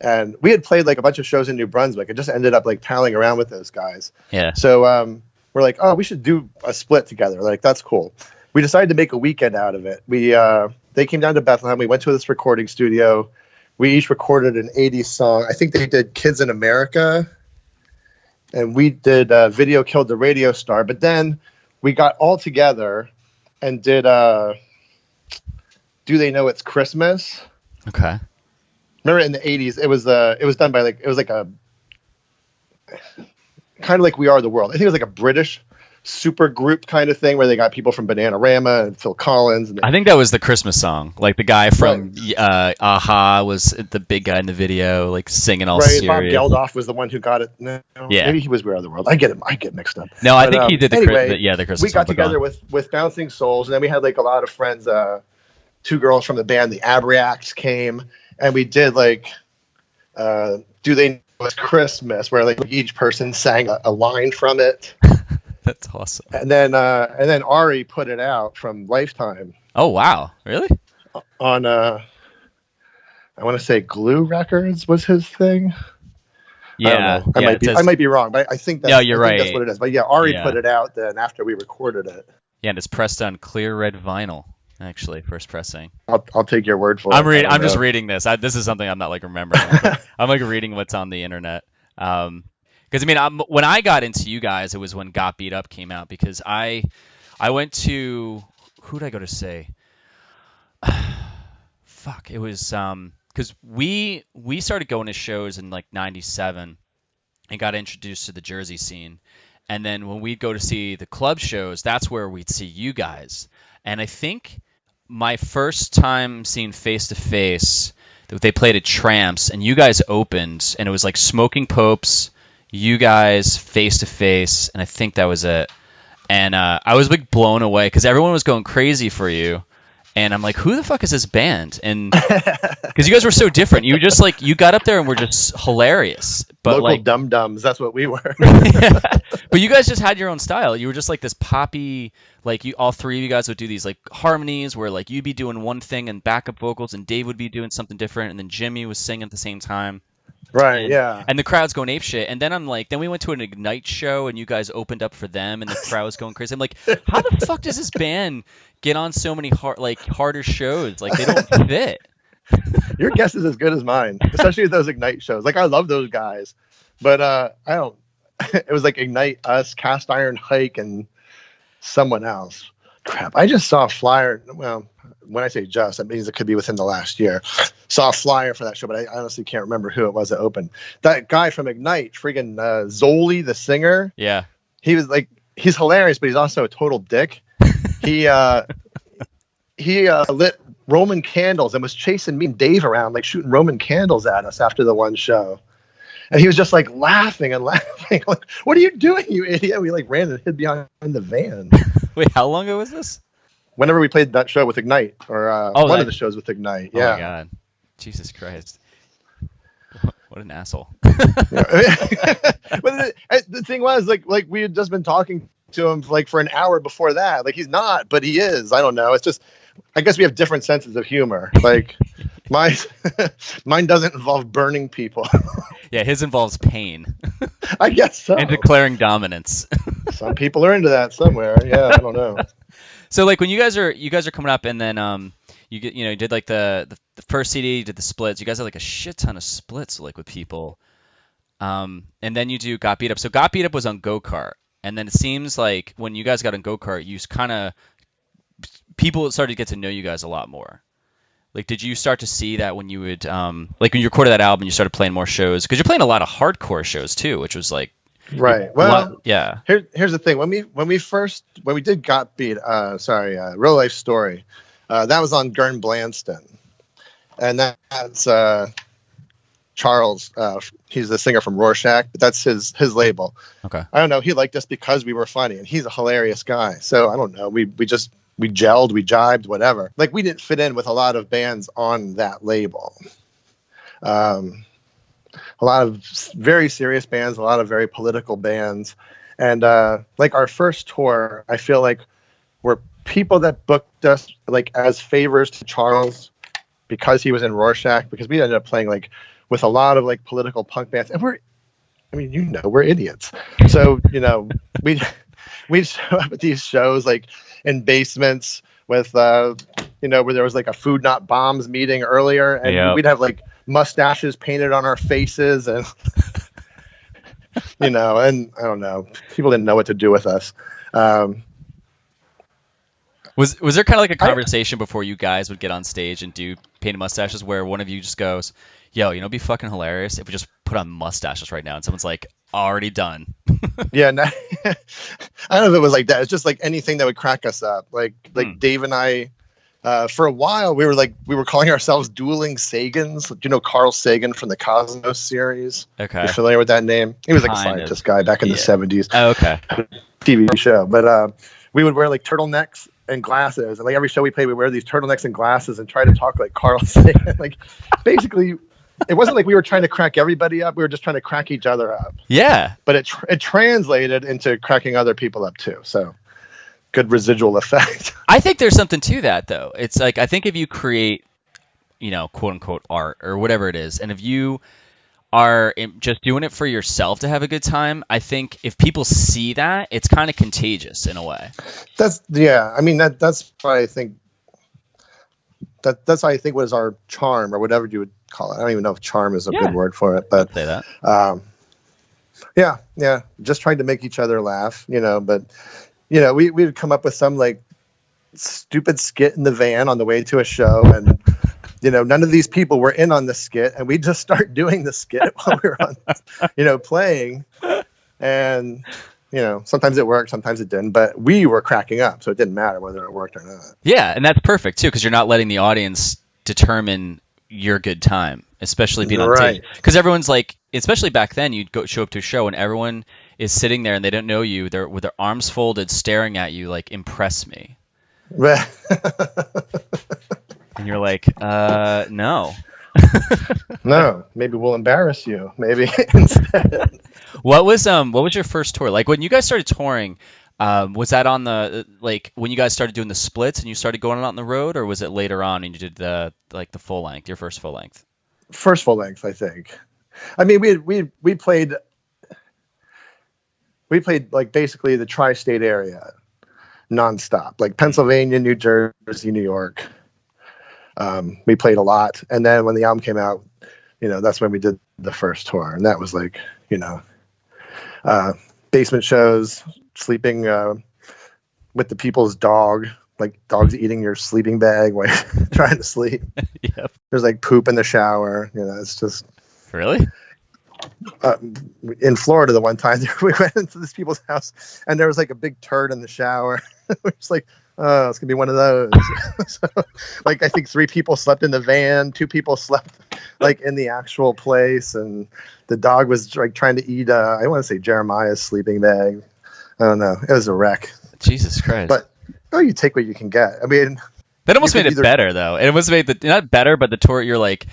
and we had played like a bunch of shows in New Brunswick. It just ended up like palling around with those guys. Yeah. So we're like, oh, we should do a split together. Like, that's cool. We decided to make a weekend out of it. They came down to Bethlehem. We went to this recording studio. We each recorded an 80s song. I think they did Kids in America. And we did Video Killed the Radio Star. But then we got all together and did Do They Know It's Christmas? Okay. Remember in the 80s, it was done by like, it was like a kind of like We Are the World. I think it was like a British super group kind of thing where they got people from Bananarama and Phil Collins. And I think that was the Christmas song. Like the guy from Aha was the big guy in the video, like singing all serious. Bob Geldof was the one who got it. No, yeah. Maybe he was Where Are the World. I get mixed up. No, I think he did the anyway, Christmas. We got together with Bouncing Souls, and then we had like a lot of friends. 2 girls from the band, the Abreacts, came, and we did like Do They Know It's Christmas, where like each person sang a line from it. That's awesome. And then Ari put it out from Lifetime. Oh wow, really? On I want to say Glue Records was his thing. Yeah, I might be wrong, but I think that's, you're right. That's what it is. But yeah, Ari put it out then after we recorded it. Yeah, and it's pressed on clear red vinyl. Actually, first pressing. I'll take your word for it. I'm just reading this. This is something I'm not like remembering. I'm like reading what's on the internet. Because I mean, when I got into you guys, it was when Got Beat Up came out. Because I went to, who did I go to see? Fuck, it was because we started going to shows in like '97 and got introduced to the Jersey scene. And then when we'd go to see the club shows, that's where we'd see you guys. And I think my first time seeing Face to Face, they played at Tramps, and you guys opened, and it was like Smoking Popes, you guys, Face to Face, and I think that was it. And I was like blown away because everyone was going crazy for you. And I'm like, who the fuck is this band? And because you guys were so different, you just like you got up there and were just hilarious. But local like dum-dums, that's what we were. Yeah. But you guys just had your own style. You were just like this poppy, like you all three of you guys would do these like harmonies where like you'd be doing one thing and backup vocals, and Dave would be doing something different, and then Jimmy was singing at the same time. Right, yeah. And the crowd's going apeshit. And then I'm like, then we went to an Ignite show and you guys opened up for them and the crowd was going crazy. I'm like, how the fuck does this band get on so many harder shows? Like they don't fit. Your guess is as good as mine, especially with those Ignite shows. Like I love those guys, but I don't. It was like Ignite, us, Cast Iron Hike, and someone else. Crap, I just saw a flyer. Well, when I say just, that means it could be within the last year. Saw a flyer for that show, but I honestly can't remember who it was that opened. That guy from Ignite, friggin' Zoli, the singer. Yeah. He was like, he's hilarious, but he's also a total dick. He lit Roman candles and was chasing me and Dave around, like shooting Roman candles at us after the one show. And he was just like laughing and laughing. Like, what are you doing, you idiot? We like ran and hid behind the van. Wait, how long ago was this? Whenever we played that show with Ignite, or one of the shows with Ignite. Yeah. Oh my god, Jesus Christ! What an asshole. But the thing was, like we had just been talking to him like for an hour before that. Like he's not, but he is. I don't know. It's just, I guess we have different senses of humor. Like mine doesn't involve burning people. Yeah, his involves pain. I guess so. And declaring dominance. Some people are into that somewhere. Yeah, I don't know. So like when you guys are coming up, and then you did like the first CD, you did the splits. You guys had like a shit ton of splits like with people. And then you do Got Beat Up. So Got Beat Up was on Go Kart, and then it seems like when you guys got on Go Kart, you kind of people started to get to know you guys a lot more. Like, did you start to see that when you would like when you recorded that album, you started playing more shows? Because you're playing a lot of hardcore shows too, which was like right. Well, yeah. Here's the thing. When we did Got Beat, Real Life Story, that was on Gern Blanston, and that's Charles. He's the singer from Rorschach, but that's his label. Okay. I don't know. He liked us because we were funny, and he's a hilarious guy. So I don't know. We gelled, we jibed, whatever. Like we didn't fit in with a lot of bands on that label. A lot of very serious bands, a lot of very political bands. And like our first tour, I feel like were people that booked us like as favors to Charles because he was in Rorschach, because we ended up playing like with a lot of like political punk bands. And we're idiots. So, we'd show up at these shows like in basements with, where there was like a Food Not Bombs meeting earlier, and we'd have like mustaches painted on our faces, and and I don't know, people didn't know what to do with us. Was there kind of like a conversation before you guys would get on stage and do painted mustaches where one of you just goes, yo, it'd be fucking hilarious if we just put on mustaches right now, and someone's like, already done? Yeah, I don't know if it was like that. It's just like anything that would crack us up. Like Dave and I, for a while, we were calling ourselves Dueling Sagans. Do you know Carl Sagan from the Cosmos series? Okay. You familiar with that name? He was like a Kind scientist guy back in the 70s. Oh, okay. TV show. But we would wear like turtlenecks and glasses. And like every show we played, we wear these turtlenecks and glasses and try to talk like Carl Sagan. Like basically, it wasn't like we were trying to crack everybody up. We were just trying to crack each other up. Yeah. But it translated into cracking other people up too. So good residual effect. I think there's something to that, though. It's like, I think if you create, quote unquote art or whatever it is, and if you are just doing it for yourself to have a good time, I think if people see that, it's kind of contagious in a way. That's why I think that's why I think was our charm, or whatever you would call it. I don't even know if charm is a good word for it, but I'd say that. Yeah, just trying to make each other laugh, but we would come up with some like stupid skit in the van on the way to a show, and none of these people were in on the skit, and we just start doing the skit while we were on playing, and sometimes it worked, sometimes it didn't, but we were cracking up, so it didn't matter whether it worked or not. Yeah, and that's perfect too, because you're not letting the audience determine your good time, especially being on stage. Because everyone's like, especially back then, you'd show up to a show and everyone is sitting there and they don't know you. They're with their arms folded, staring at you like, impress me. And you're like, no. No, maybe we'll embarrass you. Maybe instead. What was your first tour? Like when you guys started touring, was that on the when you guys started doing the splits and you started going out on the road, or was it later on and you did the full length, your first full length? First full length, I think. I mean, we played like basically the tri-state area nonstop, like Pennsylvania, New Jersey, New York. We played a lot, and then when the album came out, that's when we did the first tour, and that was like, basement shows, sleeping with the people's dog, like dogs eating your sleeping bag while you're trying to sleep. Yep. There's like poop in the shower. It's just really. In Florida, the one time we went into this people's house, and there was like a big turd in the shower. We're just like, oh, it's gonna be one of those. So, like, I think 3 people slept in the van, 2 people slept like in the actual place, and the dog was like trying to eat. I want to say Jeremiah's sleeping bag. I don't know. It was a wreck. Jesus Christ. But you take what you can get. I mean, that almost made it better, though. It almost made not better, but the tour. You're like,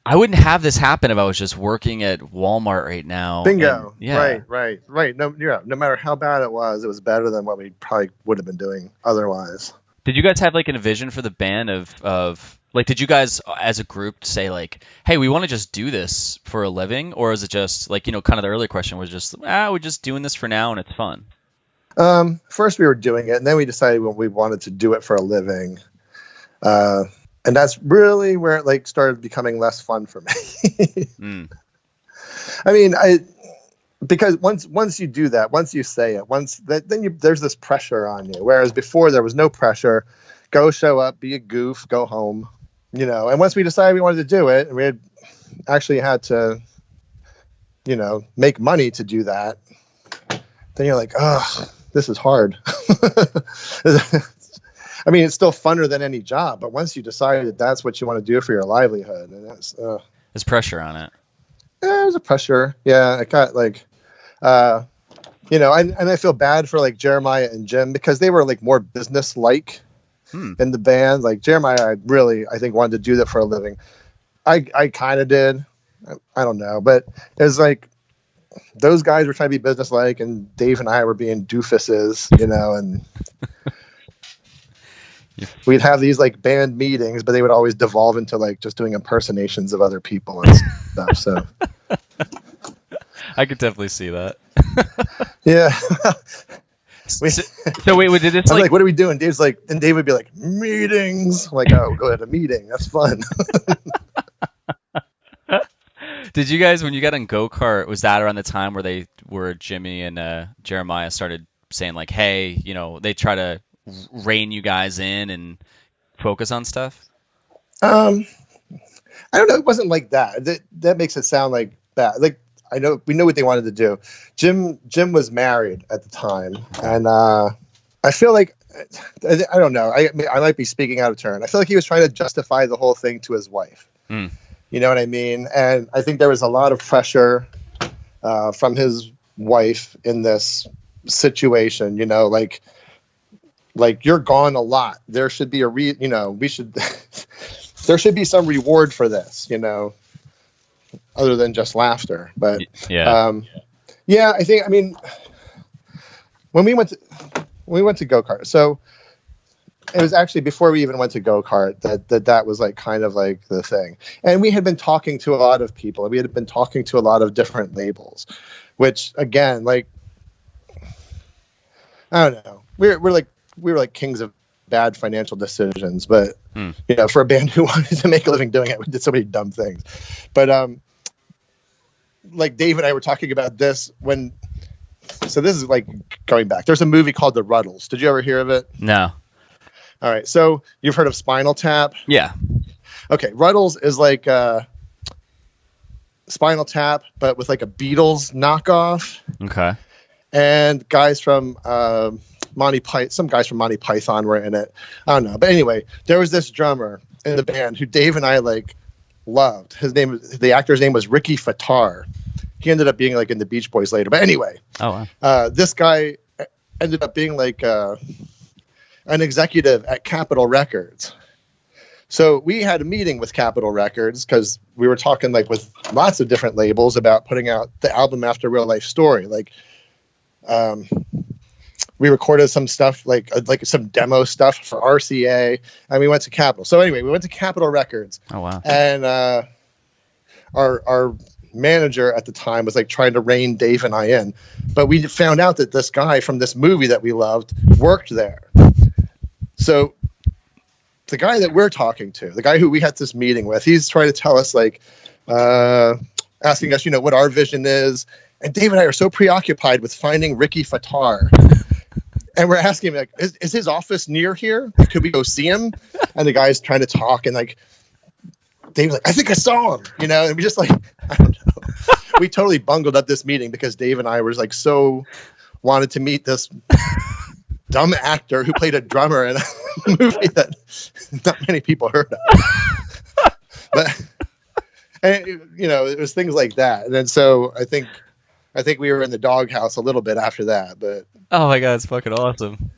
I wouldn't have this happen if I was just working at Walmart right now. Bingo. And, yeah. Right. No matter how bad it was better than what we probably would have been doing otherwise. Did you guys have like a vision for the band of like, did you guys as a group say like, hey, we want to just do this for a living? Or is it just like, kind of the earlier question was just, we're just doing this for now and it's fun? First we were doing it, and then we decided we wanted to do it for a living. And that's really where it like started becoming less fun for me. I mean, because once you do that, once you say it, then there's this pressure on you. Whereas before there was no pressure. Go show up, be a goof, go home. And once we decided we wanted to do it, and we actually had to, make money to do that. Then you're like, oh, this is hard. I mean, it's still funner than any job, but once you decide that that's what you want to do for your livelihood, and there's pressure on it. Yeah, there's a pressure. Yeah, I got like, and I feel bad for like Jeremiah and Jim because they were like more business-like in the band. Like Jeremiah, I think wanted to do that for a living. I kind of did. I don't know, but it was like those guys were trying to be business-like, and Dave and I were being doofuses, and. We'd have these like band meetings, but they would always devolve into like just doing impersonations of other people and stuff. So I could definitely see that. Yeah. So wait, did this I'm like, what are we doing? Dave's like, and Dave would be like, meetings. I'm like, oh, go to a meeting. That's fun. Did you guys, when you got on go-kart, was that around the time where Jimmy and Jeremiah started saying like, hey, they try to rein you guys in and focus on stuff? I don't know. It wasn't like that. That makes it sound like bad. Like we knew what they wanted to do. Jim was married at the time, and I feel like, I don't know, I might be speaking out of turn. I feel like he was trying to justify the whole thing to his wife. You know what I mean? And I think there was a lot of pressure from his wife in this situation. You know, like you're gone a lot. There should be there should be some reward for this, you know, other than just laughter. But I think, I mean, when we went to go-kart, so it was actually before we even went to go-kart that was like kind of like the thing. And we had been talking to a lot of people, and we had been talking to a lot of different labels, which again, like, I don't know, we were like kings of bad financial decisions, but you know, for a band who wanted to make a living doing it, we did so many dumb things. But like Dave and I were talking about this so this is like going back. There's a movie called The Ruddles. Did you ever hear of it? No. All right. So you've heard of Spinal Tap? Yeah. Okay. Ruddles is like Spinal Tap, but with like a Beatles knockoff. Okay. And guys from some guys from Monty Python were in it. I don't know. But anyway, there was this drummer in the band who Dave and I like loved. The actor's name was Ricky Fattar. He ended up being like in the Beach Boys later. But anyway, this guy ended up being like an executive at Capitol Records. So we had a meeting with Capitol Records because we were talking like with lots of different labels about putting out the album After Real Life Story. Like, we recorded some stuff like some demo stuff for RCA, and we went to Capitol. So anyway, we went to Capitol Records. Oh wow! And our manager at the time was like trying to rein Dave and I in, but we found out that this guy from this movie that we loved worked there. So the guy that we're talking to, the guy who we had this meeting with, he's trying to tell us like, asking us, you know, what our vision is. And Dave and I are so preoccupied with finding Ricky Fattar. And we're asking him, like, is his office near here? Could we go see him? And the guy's trying to talk, and like, Dave's like, I think I saw him, you know? And we just like, I don't know. We totally bungled up this meeting because Dave and I were like so wanted to meet this dumb actor who played a drummer in a movie that not many people heard of. But, and, you know, it was things like that. And then so I think we were in the doghouse a little bit after that, but. Oh my God, it's fucking awesome.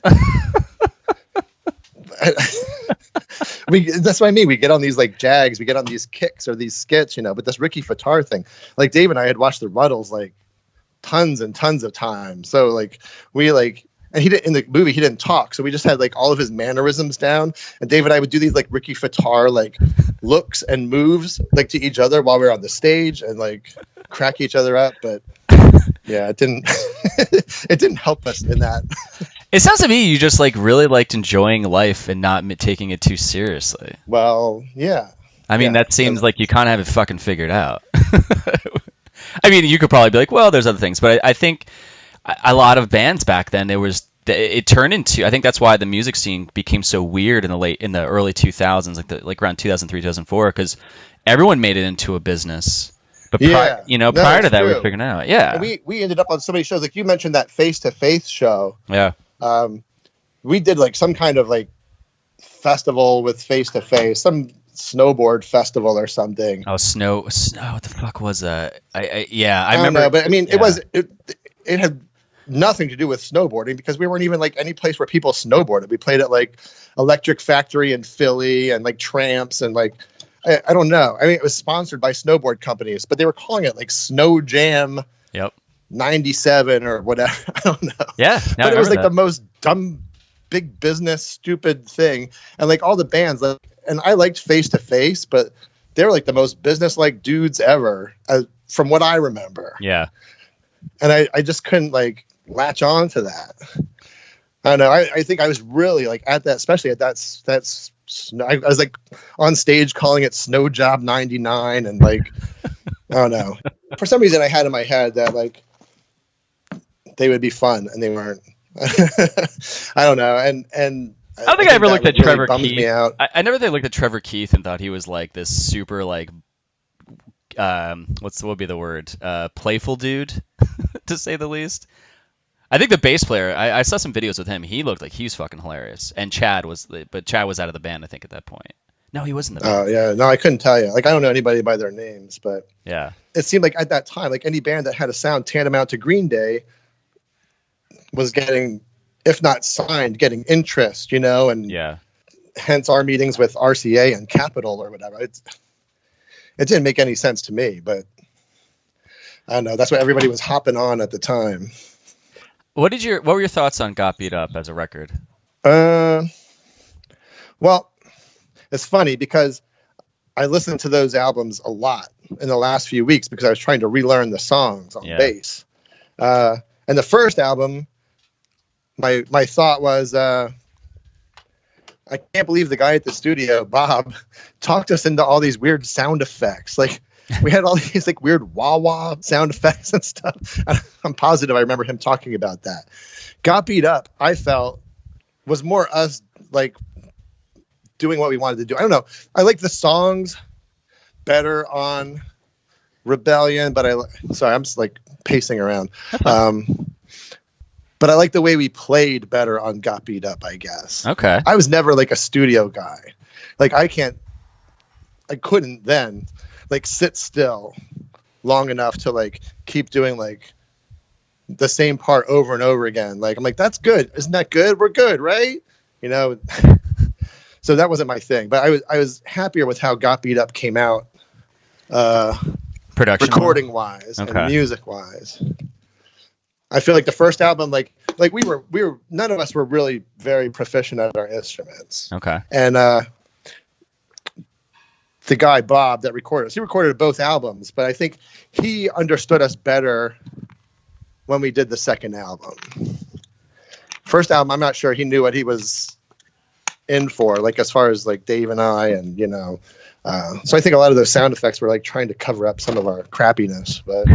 That's what I mean. We get on these like jags, we get on these kicks or these skits, you know, but this Ricky Fattar thing, like Dave and I had watched the Ruddles like tons and tons of times. So like we like, and in the movie, he didn't talk. So we just had like all of his mannerisms down. And Dave and I would do these like Ricky Fattar, like looks and moves like to each other while we were on the stage and like crack each other up. But yeah, it didn't, it didn't help us in that. It sounds to me you just like really liked enjoying life and not taking it too seriously. Well, yeah. I mean, that seems like you kind of have it fucking figured out. I mean, you could probably be like, well, there's other things, but I think a lot of bands back then, it turned into, I think that's why the music scene became so weird in the early 2000s, like around 2003, 2004, because everyone made it into a business. But prior to that, we were figuring it out. Yeah. And we ended up on so many shows. Like you mentioned that Face to Face show. Yeah. We did like some kind of like festival with Face to Face, some snowboard festival or something. Oh, snow. What the fuck was that? I remember. Know, but I mean, it had nothing to do with snowboarding because we weren't even like any place where people snowboarded. We played at like Electric Factory in Philly and like Tramps and like, I don't know. I mean, it was sponsored by snowboard companies, but they were calling it like Snow Jam. Yep. 97 or whatever. I don't know. Yeah. But it was like the most dumb, big business, stupid thing. And like all the bands, like, and I liked Face to Face, but they were like the most business-like dudes ever, from what I remember. Yeah. And I just couldn't like latch on to that. I don't know. I think I was really like at that, especially at that. I was like on stage calling it Snow Job 99 and like, I don't know. For some reason I had in my head that like they would be fun and they weren't. I don't know. And I don't think I ever looked at Trevor Keith. Me out. I never looked at Trevor Keith and thought he was like this super like what would be the word? Playful dude, to say the least. I think the bass player, I saw some videos with him. He looked like he was fucking hilarious. And Chad was out of the band, I think, at that point. No, he wasn't. Oh yeah, no, I couldn't tell you. Like I don't know anybody by their names, but yeah, it seemed like at that time, like any band that had a sound tantamount to Green Day was getting, if not signed, getting interest, and yeah. Hence our meetings with RCA and Capitol or whatever. It didn't make any sense to me, but I don't know. That's what everybody was hopping on at the time. What were your thoughts on Got Beat Up as a record? Well, it's funny because I listened to those albums a lot in the last few weeks because I was trying to relearn the songs on bass. And the first album, my thought was, I can't believe the guy at the studio, Bob, talked us into all these weird sound effects. Like we had all these like weird wah-wah sound effects and stuff. I'm positive I remember him talking about that. Got Beat Up, I felt, was more us like doing what we wanted to do. I don't know. I like the songs better on Rebellion, but sorry, I'm just like pacing around. But I like the way we played better on Got Beat Up, I guess. Okay. I was never like a studio guy. Like I couldn't then like sit still long enough to like keep doing like the same part over and over again. Like I'm like, that's good. Isn't that good? We're good, right? So that wasn't my thing, but I was happier with how Got Beat Up came out, production, recording wise, and music wise. I feel like the first album, like we were none of us were really very proficient at our instruments. Okay. And the guy Bob that recorded us, he recorded both albums, but I think he understood us better when we did the second album. First album, I'm not sure he knew what he was in for, like as far as like Dave and I, and so I think a lot of those sound effects were like trying to cover up some of our crappiness, but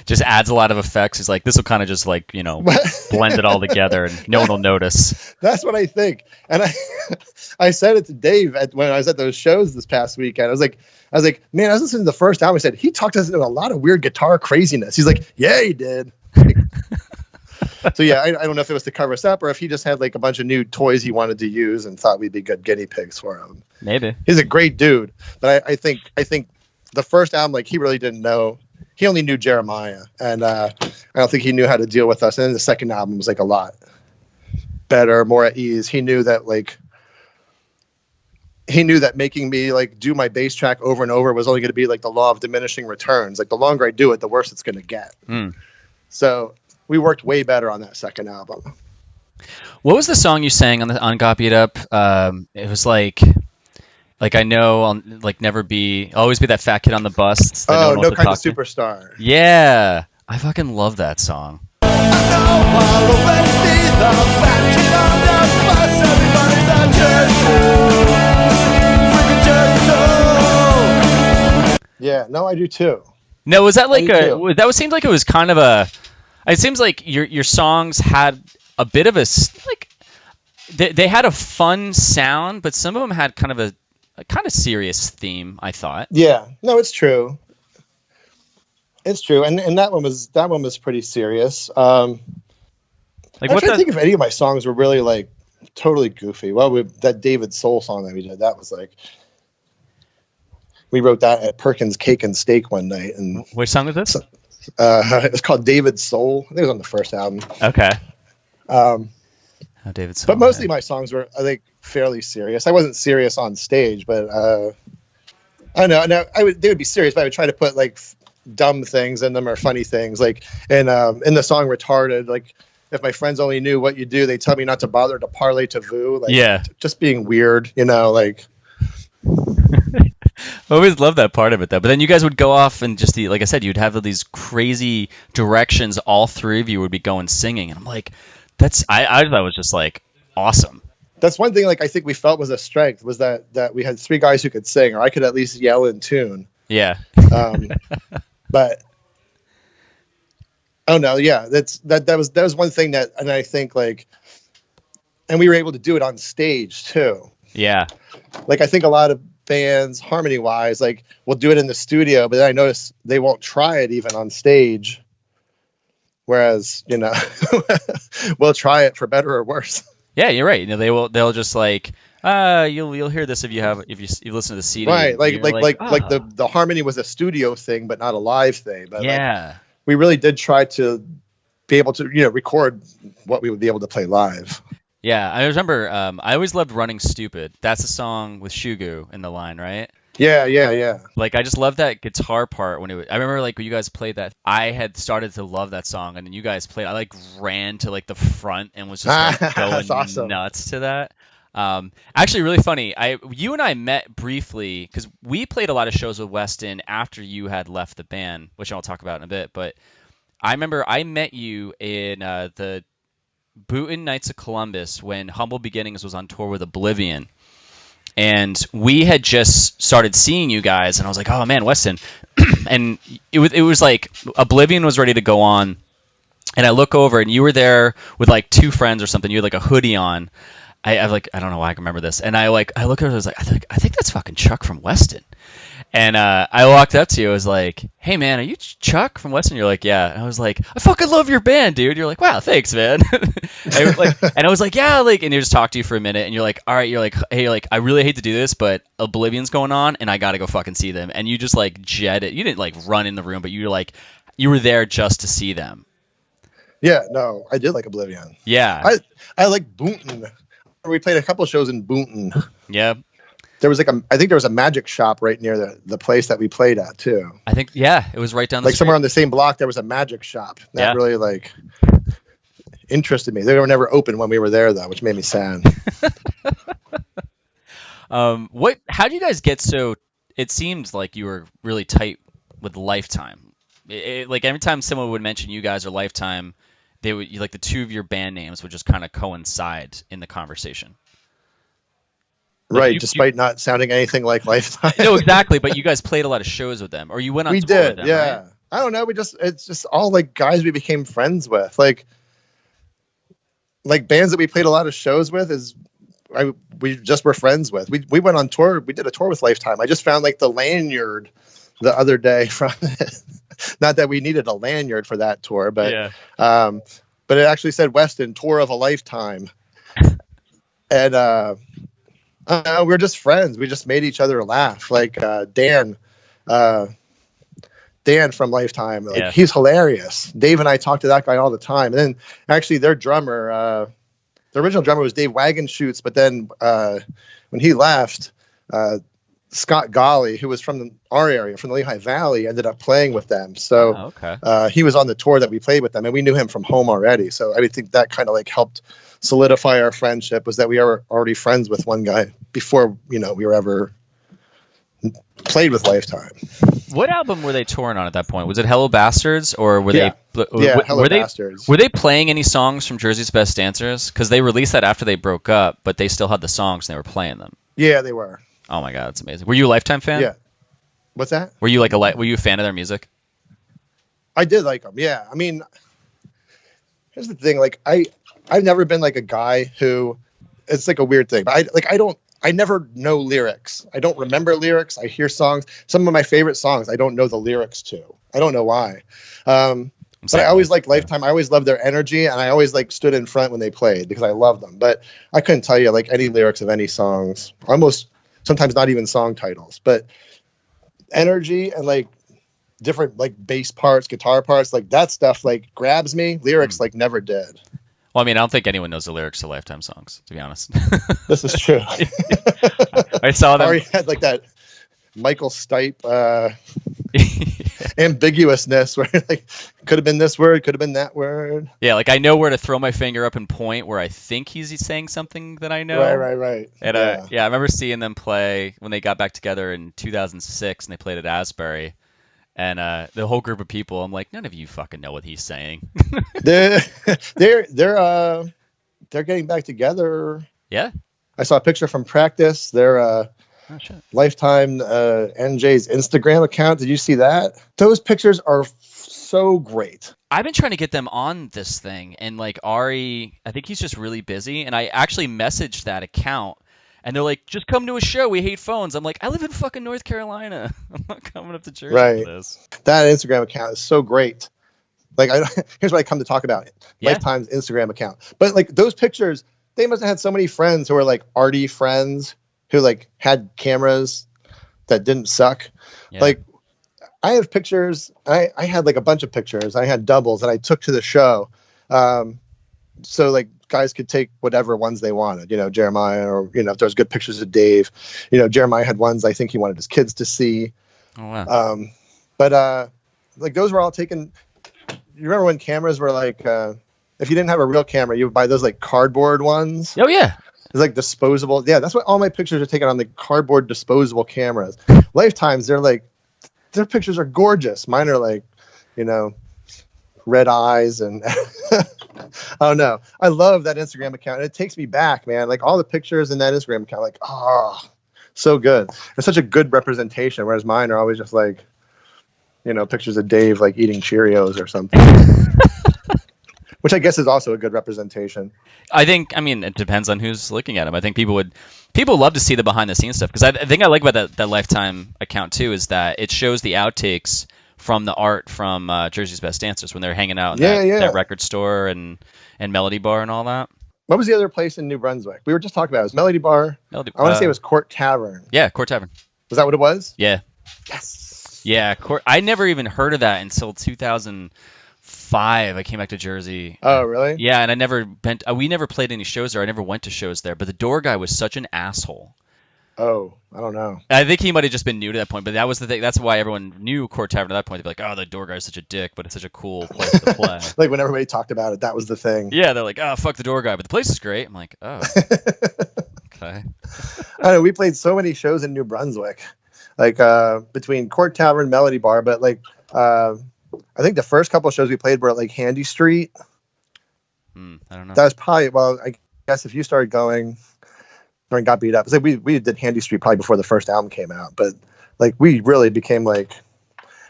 just adds a lot of effects. He's like, this will kind of just like blend it all together and no one will notice. That's what I think. And I said it to Dave when I was at those shows this past weekend. I was like, man, I was listening to the first album. I said, he talked us into a lot of weird guitar craziness. He's like, yeah, he did. So yeah, I don't know if it was to cover us up or if he just had like a bunch of new toys he wanted to use and thought we'd be good guinea pigs for him. Maybe. He's a great dude, but I think the first album, like he really didn't know. He only knew Jeremiah, and I don't think he knew how to deal with us. And then the second album was like a lot better, more at ease. He knew that making me like do my bass track over and over was only going to be like the law of diminishing returns. Like the longer I do it, the worse it's going to get. So we worked way better on that second album. What was the song you sang on Got Beat Up? It was like I know I'll like always be that fat kid on the bus. Oh, No Kind of Superstar. Yeah, I fucking love that song. Yeah, no, I do too. No, was that like that seemed like it was kind of a. It seems like your songs had a bit of a like. They had a fun sound, but some of them had kind of a kind of serious theme, I thought. Yeah, no, it's true. It's true, and that one was pretty serious. I'm trying to think if any of my songs were really like totally goofy. Well, that David Soul song that we did, that was like we wrote that at Perkins Cake and Steak one night. And which song was this? It was called David Soul. I think it was on the first album. Okay. David Soul. But mostly my songs were, I think, fairly serious. I wasn't serious on stage, but I don't know. Now they would be serious, but I would try to put like dumb things in them or funny things. Like in the song "Retarded," like if my friends only knew what you do, they tell me not to bother to parley to vous. Like, yeah, just being weird, like. I always loved that part of it, though. But then you guys would go off and just, like I said, you'd have these crazy directions. All three of you would be going singing, and I'm like, I thought it was just like awesome. That's one thing. Like I think we felt was a strength was that we had three guys who could sing, or I could at least yell in tune. Yeah. But oh no, yeah, that was one thing that, and I think like, and we were able to do it on stage too. Yeah. Like I think a lot of bands harmony wise, like we'll do it in the studio, but then I notice they won't try it even on stage. Whereas, we'll try it for better or worse. Yeah, you're right. They'll just like, you'll hear this if you listen to the CD. Right. Like the harmony was a studio thing, but not a live thing. But yeah. We really did try to be able to, record what we would be able to play live. Yeah, I remember. I always loved "Running Stupid." That's a song with Shugu in the line, right? Yeah. Like I just love that guitar part when I remember like when you guys played that. I had started to love that song, and then you guys played. I like ran to like the front and was just like going awesome. Nuts to that. Actually, really funny. You and I met briefly because we played a lot of shows with Weston after you had left the band, which I'll talk about in a bit. But I remember I met you in the Bootin' Knights of Columbus when Humble Beginnings was on tour with Oblivion. And we had just started seeing you guys, and I was like, oh man, Weston. And it was like Oblivion was ready to go on. And I look over, and you were there with like two friends or something. You had like a hoodie on. I don't know why I can remember this. And I look at it, I was like, I think that's fucking Chuck from Weston. And I walked up to you. I was like, "Hey, man, are you Chuck from Weston?" You're like, "Yeah." And I was like, "I fucking love your band, dude." You're like, "Wow, thanks, man." And I was like, "Yeah," and you just talked to you for a minute, and you're like, "All right," you're like, "Hey, like, I really hate to do this, but Oblivion's going on, and I gotta go fucking see them." And you just like jetted. You didn't like run in the room, but you were there just to see them. Yeah, no, I did like Oblivion. Yeah, I like Boonton. We played a couple of shows in Boonton. Yeah. There was I think there was a magic shop right near the place that we played at too. I think, yeah, it was right down the street. Somewhere on the same block, there was a magic shop. That really interested me. They were never open when we were there though, which made me sad. How do you guys get so, it seemed like you were really tight with Lifetime. Like every time someone would mention you guys or Lifetime, they would, like the two of your band names would just kind of coincide in the conversation. Right, despite not sounding anything like Lifetime. No, exactly. But you guys played a lot of shows with them, or you went on tour with them, yeah. Right? I don't know. It's just all like guys we became friends with. Like bands that we played a lot of shows with we just were friends with. We went on tour. We did a tour with Lifetime. I just found like the lanyard the other day from it. Not that we needed a lanyard for that tour, but but it actually said Weston Tour of a Lifetime, and. We're just friends. We just made each other laugh. Like Dan from Lifetime. He's hilarious. Dave and I talk to that guy all the time. And then actually their drummer, the original drummer was Dave Wagenschutz, but then when he left, Scott Golly, who was from our area, from the Lehigh Valley, ended up playing with them. So he was on the tour that we played with them, and we knew him from home already. So I think that kind of like helped solidify our friendship, was that we were already friends with one guy before we were ever played with Lifetime. What album were they touring on at that point? Was it Hello Bastards, or were they? Yeah, Hello Bastards. Were they playing any songs from Jersey's Best Dancers? Because they released that after they broke up, but they still had the songs and they were playing them. Yeah, they were. Oh my god, that's amazing. Were you a Lifetime fan? Yeah. What's that? Were you were you a fan of their music? I did like them. Yeah. I mean, here's the thing. Like I've never been like a guy who, it's like a weird thing, but I never know lyrics. I don't remember lyrics. I hear songs. Some of my favorite songs, I don't know the lyrics to. I don't know why. But I always liked Lifetime. I always loved their energy, and I always like stood in front when they played because I loved them. But I couldn't tell you like any lyrics of any songs. Almost sometimes not even song titles. But energy and like different like bass parts, guitar parts, like that stuff like grabs me. Lyrics like never did. Well, I mean, I don't think anyone knows the lyrics to Lifetime songs, to be honest. This is true. I saw them. Ari had like that Michael Stipe ambiguousness where like could have been this word, could have been that word. Yeah, like I know where to throw my finger up and point where I think he's saying something that I know. Right. And I remember seeing them play when they got back together in 2006 and they played at Asbury. And the whole group of people, I'm like, none of you fucking know what he's saying. they're getting back together. Yeah. I saw a picture from practice. Their Lifetime NJ's Instagram account. Did you see that? Those pictures are so great. I've been trying to get them on this thing, and like Ari, I think he's just really busy. And I actually messaged that account, And they're like, just come to a show. We hate phones. I'm like, I live in fucking North Carolina. I'm not coming up to Jersey Right. for this. That Instagram account is so great. Like, here's what I come to talk about. Yeah. Lifetime's Instagram account. But like those pictures, they must have had so many friends who were like arty friends who like had cameras that didn't suck. Yeah. Like I have pictures. I had like a bunch of pictures. I had doubles that I took to the show. So like guys could take whatever ones they wanted, you know, Jeremiah, or, you know, if there was good pictures of Dave, you know, Jeremiah had ones I think he wanted his kids to see. Oh, wow. But like those were all taken. You remember when cameras were like, if you didn't have a real camera, you would buy those like cardboard ones. Oh, yeah. It's like disposable. Yeah, that's what all my pictures are taken on, the cardboard disposable cameras. Lifetimes, they're like, their pictures are gorgeous. Mine are like, you know, red eyes and oh no, I love that Instagram account. And it takes me back, man. Like all the pictures in that Instagram account, like, oh, so good. It's such a good representation. Whereas mine are always just like, you know, pictures of Dave like eating Cheerios or something, which I guess is also a good representation. I mean, it depends on who's looking at them. I think people love to see the behind the scenes stuff, because I think I like about that Lifetime account too is that it shows the outtakes from the art from Jersey's Best Dancers when they're hanging out in that record store and Melody Bar and all that. What was the other place in New Brunswick? We were just talking about it. It was Melody Bar. I want to say it was Court Tavern. Yeah, Court Tavern. Was that what it was? Yeah. Yes. Yeah, I never even heard of that until 2005. I came back to Jersey. Oh, really? Yeah, and we never played any shows there. I never went to shows there, but the door guy was such an asshole. Oh, I don't know. I think he might have just been new to that point, but that was the thing. That's why everyone knew Court Tavern at that point. They'd be like, "Oh, the door guy's such a dick," but it's such a cool place to play. Like when everybody talked about it, that was the thing. Yeah, they're like, "Oh, fuck the door guy," but the place is great. I'm like, "Oh, okay." I know we played so many shows in New Brunswick, like between Court Tavern, Melody Bar, but like I think the first couple of shows we played were at like Handy Street. I don't know. That was probably, well, I guess if you started going or got beat up, it's like we did Handy Street probably before the first album came out, but like we really became like,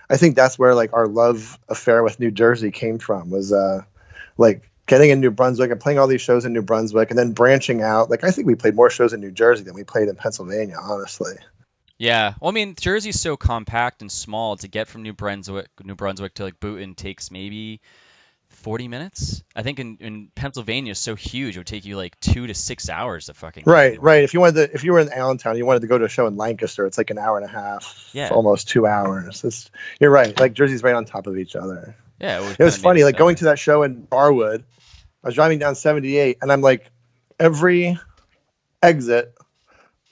I think that's where like our love affair with New Jersey came from, was like getting in New Brunswick and playing all these shows in New Brunswick and then branching out. Like I think we played more shows in New Jersey than we played in Pennsylvania, honestly. Yeah, well, I mean, Jersey's so compact and small. To get from New Brunswick to like Boonton takes maybe 40 minutes. I think in Pennsylvania is so huge, it would take you like 2 to 6 hours to fucking. Right. If you were in Allentown, you wanted to go to a show in Lancaster, it's like an hour and a half. Yeah. Almost 2 hours. You're right. Like Jersey's right on top of each other. Yeah. It was funny, like going to that show in Barwood. I was driving down 78, and I'm like, every exit,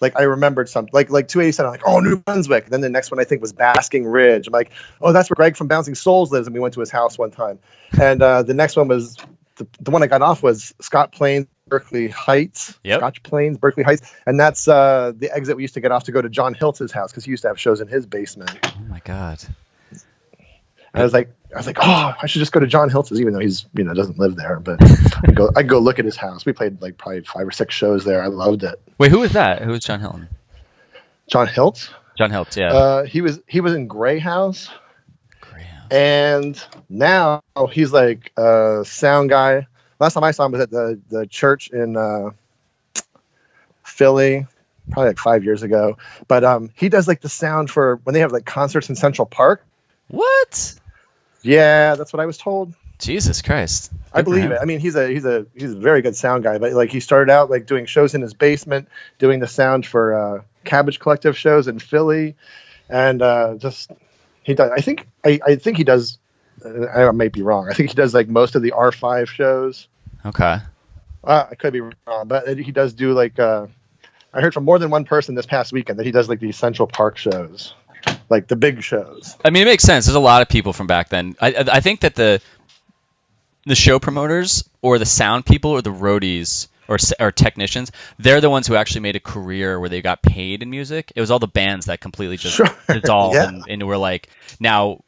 like I remembered something, like 287. I'm like, oh, New Brunswick. And then the next one I think was Basking Ridge. I'm like, oh, that's where Greg from Bouncing Souls lives, and we went to his house one time. And the next one was the one I got off was Scott Plains, Berkeley Heights. Yep. Scotch Plains, Berkeley Heights, and that's the exit we used to get off to go to John Hiltz's house because he used to have shows in his basement. Oh my god. And I was like, oh, I should just go to John Hiltz's, even though he's, doesn't live there. But I'd go look at his house. We played like probably 5 or 6 shows there. I loved it. Wait, who was that? Who was John Hilton? John Hiltz? John Hiltz, yeah. He was in Grey House. And now he's like a sound guy. Last time I saw him was at the church in Philly, probably like 5 years ago. But he does like the sound for when they have like concerts in Central Park. What? Yeah, that's what I was told. Jesus Christ. I believe it. I mean, he's a very good sound guy, but like he started out like doing shows in his basement, doing the sound for Cabbage Collective shows in Philly, and he does. I think he does. I might be wrong. I think he does like most of the R5 shows. Okay. I could be wrong, but he does do like. I heard from more than one person this past weekend that he does like the Central Park shows, like the big shows. I mean, it makes sense. There's a lot of people from back then. I think that the show promoters or the sound people or the roadies or technicians, they're the ones who actually made a career where they got paid in music. It was all the bands that completely just dissolved and were like, now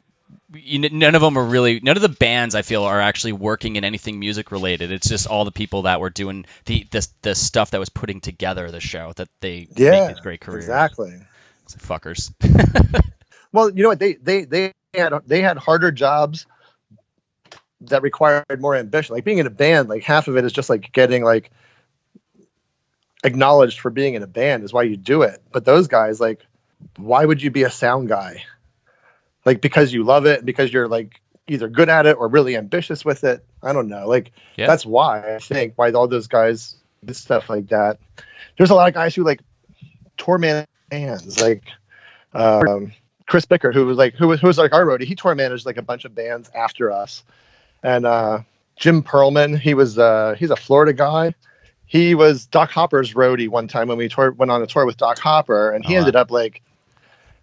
none of the bands I feel are actually working in anything music related. It's just all the people that were doing the stuff that was putting together the show that they make these great careers. Exactly. It's like fuckers. Well, you know what? They had harder jobs that required more ambition. Like being in a band, like half of it is just like getting like acknowledged for being in a band is why you do it. But those guys, like, why would you be a sound guy? Like, because you love it, because you're like either good at it or really ambitious with it. I don't know. Like, that's why I think why all those guys do stuff like that. There's a lot of guys who like tour manage bands, like Chris Bickert, who was like our roadie. He tour managed like a bunch of bands after us. And Jim Perlman, he's a Florida guy. He was Doc Hopper's roadie one time when we went on a tour with Doc Hopper, and he ended up like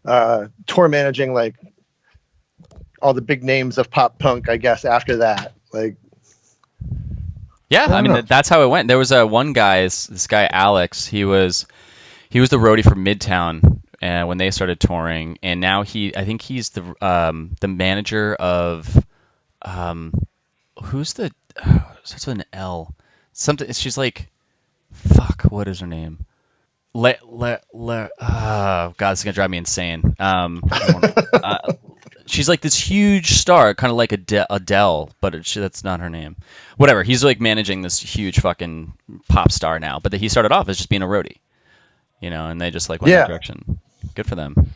tour managing like all the big names of pop punk, I guess, after that. Like, yeah, I mean, that's how it went. There was one guy, this guy Alex. He was the roadie for Midtown when they started touring, and now I think he's the manager of who's the starts with an L something. She's like, fuck, what is her name? Oh God, it's gonna drive me insane. She's like this huge star, kind of like Adele, but that's not her name. Whatever. He's like managing this huge fucking pop star now, but he started off as just being a roadie, and they just like went that direction. Good for them.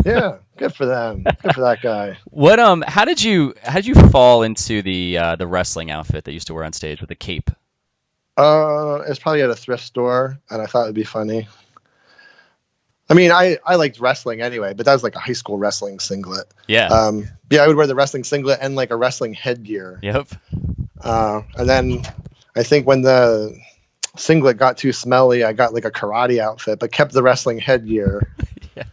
Yeah, good for them. Good for that guy. What how did you fall into the wrestling outfit that you used to wear on stage with the cape? It's probably at a thrift store, and I thought it'd be funny. I mean, I liked wrestling anyway, but that was like a high school wrestling singlet. Yeah. I would wear the wrestling singlet and like a wrestling headgear. Yep. And then I think when the singlet got too smelly, I got like a karate outfit, but kept the wrestling headgear. Yeah.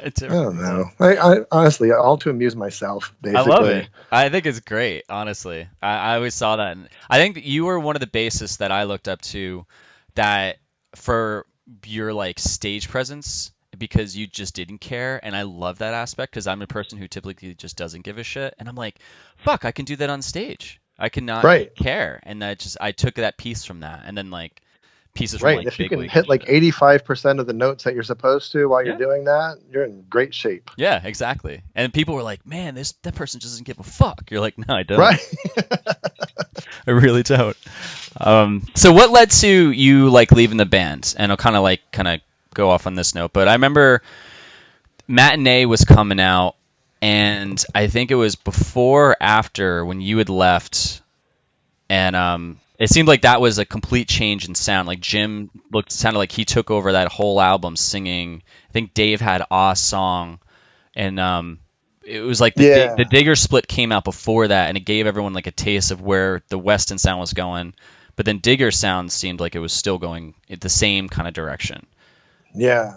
I don't know. I honestly, all to amuse myself, basically. I love it. I think it's great, honestly. I always saw that. And I think that you were one of the bassists that I looked up to that for your like stage presence, because you just didn't care. And I love that aspect because I'm a person who typically just doesn't give a shit. And I'm like, fuck, I can do that on stage. I cannot care. And I took that piece from that. And then like pieces from like if you can hit like 85% of the notes that you're supposed to while you're doing that, you're in great shape. Yeah, exactly. And people were like, man, that person just doesn't give a fuck. You're like, no, I don't. Right. I really don't. So what led to you like leaving the band? And I'll kind of go off on this note, but I remember Matinee was coming out, and I think it was before or after when you had left, and it seemed like that was a complete change in sound. Like Jim sounded like he took over that whole album singing. I think Dave had "Ah Song," and it was like the Digger split came out before that, and it gave everyone like a taste of where the Weston sound was going. But then Digger's sound seemed like it was still going in the same kind of direction. Yeah.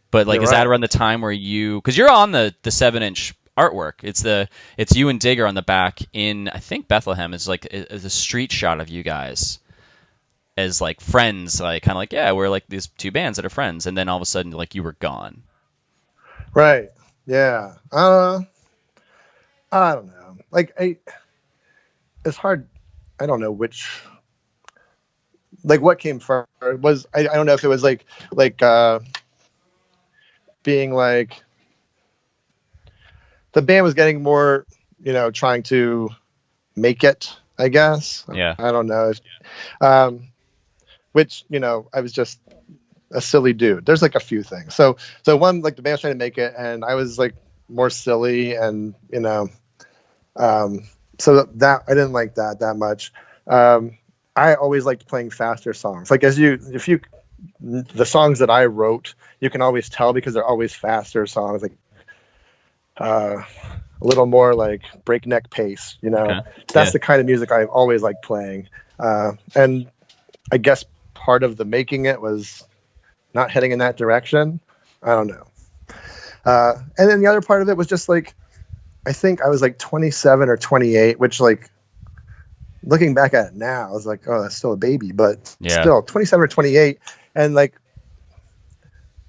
But like, is that around the time where because you're on the 7-inch artwork? It's you and Digger on the back in, I think Bethlehem is like a street shot of you guys as like friends, like kind of like, yeah, we're like these two bands that are friends, and then all of a sudden like you were gone. Right. Yeah. I don't know. Like it's hard. I don't know which. Like what came first was I don't know if it was like being like the band was getting more, trying to make it, I guess. Yeah. I don't know which, I was just a silly dude. There's like a few things. So one, like the band's trying to make it, and I was like more silly, and so that I didn't like that much. I always liked playing faster songs. Like the songs that I wrote, you can always tell because they're always faster songs, like a little more like breakneck pace, Okay. That's the kind of music I've always liked playing. And I guess part of the making it was not heading in that direction. I don't know. And then the other part of it was just like, I think I was like 27 or 28, which like, looking back at it now, I was like, oh, that's still a baby, but still 27 or 28. And like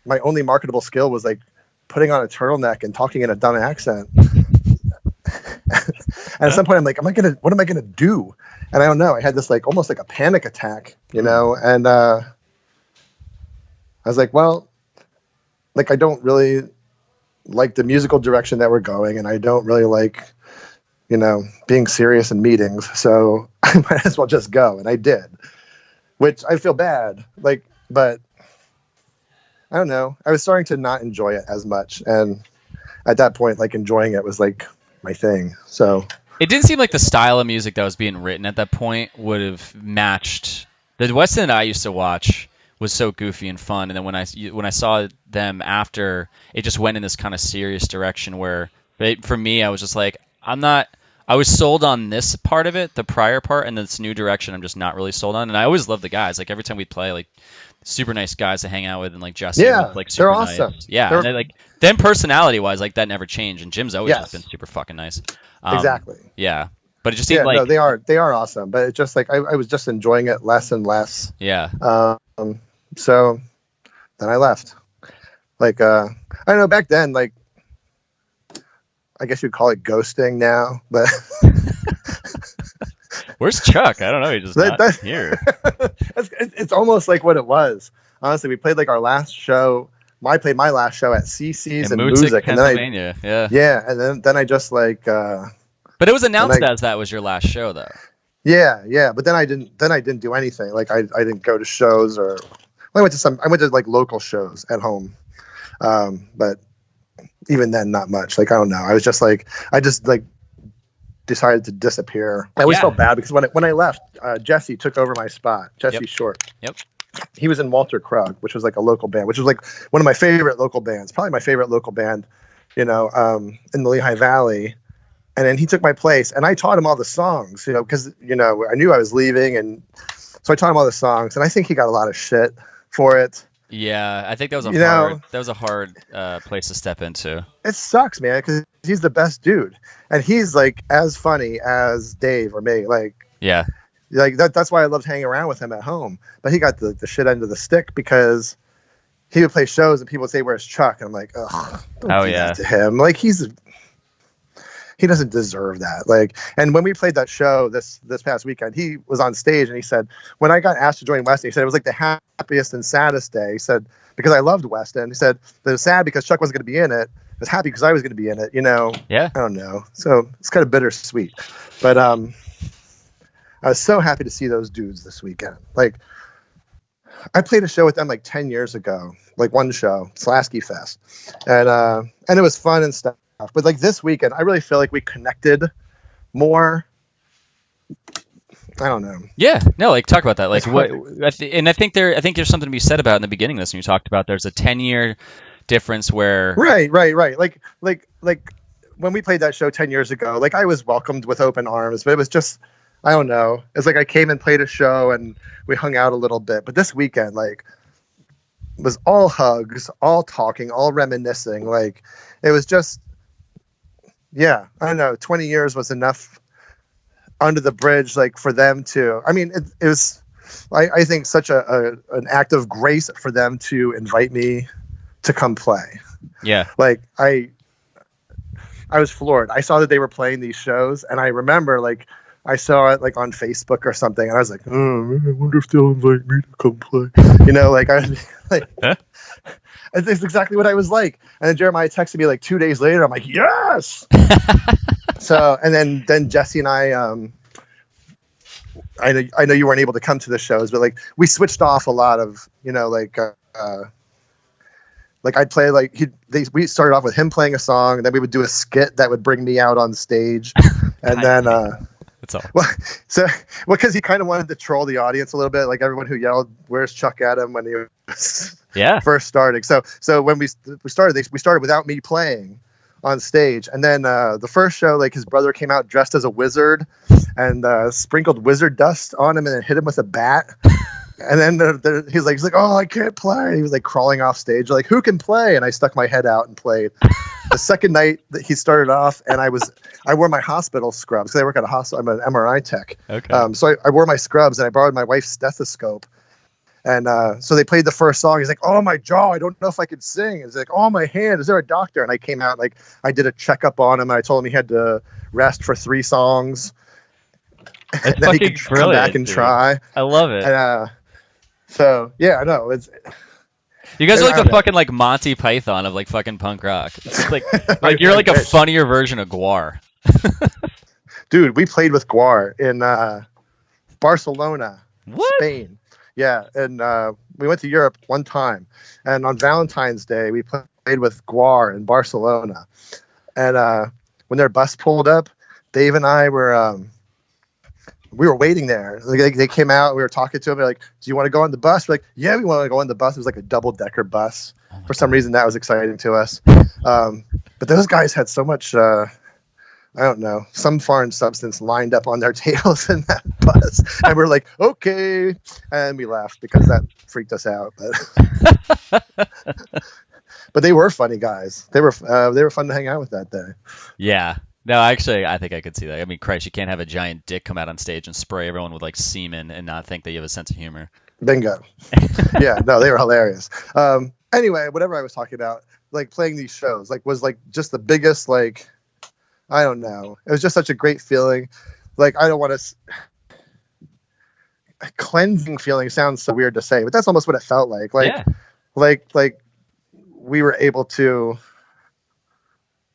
my only marketable skill was like putting on a turtleneck and talking in a dumb accent. And at some point I'm like, what am I going to do? And I don't know. I had this like, almost like a panic attack, and I was like, well, like, I don't really like the musical direction that we're going. And I don't really like, being serious in meetings. So I might as well just go. And I did. which I feel bad. Like, but I don't know. I was starting to not enjoy it as much, and at that point, like enjoying it was like my thing. So It didn't seem like the style of music that was being written at that point would have matched the Weston that I used to watch. Was so goofy and fun, and then when I saw them after, it just went in this kind of serious direction where for me I was just like, I was sold on this part of it, the prior part, and this new direction I'm just not really sold on. And I always love the guys, like every time we play, like super nice guys to hang out with, and like Jesse, yeah, like super they're awesome. Nice. Yeah, and like them personality wise, like that never changed, and Jim's always just been super fucking nice. Exactly. Yeah. But it just seemed like... No, they are awesome, but it's just like I was just enjoying it less and less. Yeah. So then I left. Like I don't know, back then, like I guess you'd call it ghosting now, but where's Chuck? I don't know. He's just not here. It's almost like what it was. Honestly, we played like our last show. I played my last show at CC's in Brunswick, Pennsylvania. And then I just like. But it was announced as that was your last show, though. Yeah. But then I didn't do anything. Like I didn't go to shows or. I went to like local shows at home, but even then, not much. Like I don't know. I just decided to disappear. I always felt bad because when I left, Jesse took over my spot. Jesse Short. Yep. He was in Walter Krug, which was like a local band, which was like one of my favorite local bands, probably my favorite local band, in the Lehigh Valley. And then he took my place, and I taught him all the songs, because I knew I was leaving, and so I taught him all the songs, and I think he got a lot of shit for it. Yeah, I think that was a hard place to step into. It sucks, man, because he's the best dude, and he's like as funny as Dave or me. Like, yeah, like that's why I loved hanging around with him at home. But he got the shit end of the stick because he would play shows and people would say, "Where's Chuck?" And I'm like, "Ugh, don't do that to him. Like he doesn't deserve that." Like, and when we played that show this past weekend, he was on stage and he said, when I got asked to join Weston, he said it was like the happiest and saddest day. He said, because I loved Weston. He said it was sad because Chuck wasn't going to be in it. It was happy because I was going to be in it. Yeah. I don't know. So it's kind of bittersweet. But I was so happy to see those dudes this weekend. Like, I played a show with them like 10 years ago, like one show, Slasky Fest, and it was fun and stuff. But like this weekend, I really feel like we connected more. I don't know. Yeah, no, like talk about that. Like what? And I think there's something to be said about in the beginning of this when you talked about there's a 10-year difference where. Right. Like when we played that show 10 years ago, like I was welcomed with open arms, but it was just, I don't know. It's like I came and played a show and we hung out a little bit. But this weekend, like, was all hugs, all talking, all reminiscing. Like, it was just. Yeah, I don't know. 20 years was enough under the bridge, like for them to. I mean, it was, I think, such an act of grace for them to invite me to come play. Yeah. Like I was floored. I saw that they were playing these shows, and I remember like I saw it like on Facebook or something, and I was like, oh, I wonder if they'll invite me to come play. Like I like. It's exactly what I was like. And then Jeremiah texted me like 2 days later. I'm like, yes. So, and then Jesse and I know you weren't able to come to the shows, but like we switched off a lot of, like I'd play we started off with him playing a song, and then we would do a skit that would bring me out on stage, and then that's all. Because he kind of wanted to troll the audience a little bit, like everyone who yelled, "Where's Chuck?" at him when he was first starting. So when we started without me playing on stage, and then the first show, like his brother came out dressed as a wizard and sprinkled wizard dust on him and then hit him with a bat. And then he's like, "Oh, I can't play." He was like crawling off stage, like, "Who can play?" And I stuck my head out and played. The second night that he started off, and I wore my hospital scrubs because I work at a hospital. I'm an MRI tech. Okay. So I wore my scrubs and I borrowed my wife's stethoscope. And so they played the first song. He's like, "Oh, my jaw, I don't know if I could sing." He's like, "Oh, my hand, is there a doctor?" And I came out, like, I did a checkup on him. And I told him he had to rest for 3 songs. That's and then he could come back and try. I love it. And, so, yeah, I know. You guys are like the fucking like Monty Python of like fucking punk rock. It's like you're like a funnier version of Guar. Dude, we played with Guar in Barcelona, Spain. Yeah, and we went to Europe one time, and on Valentine's Day we played with Guar in Barcelona, and when their bus pulled up, Dave and I were we were waiting there. Like, they came out, we were talking to them. They're like, "Do you want to go on the bus?" We're like, "Yeah, we want to go on the bus." It was like a double-decker bus. For some reason, that was exciting to us. But those guys had so much, I don't know, some foreign substance lined up on their tails in that bus. And we're like, okay. And we laughed because that freaked us out. But they were funny guys. They were fun to hang out with that day. Yeah. No, actually, I think I could see that. I mean, Christ, you can't have a giant dick come out on stage and spray everyone with like semen and not think that you have a sense of humor. Bingo. Yeah, no, they were hilarious. Anyway, whatever I was talking about, like playing these shows, like was like just the biggest, like, I don't know. It was just such a great feeling. Like, I don't want to. A cleansing feeling sounds so weird to say, but that's almost what it felt like. Like we were able to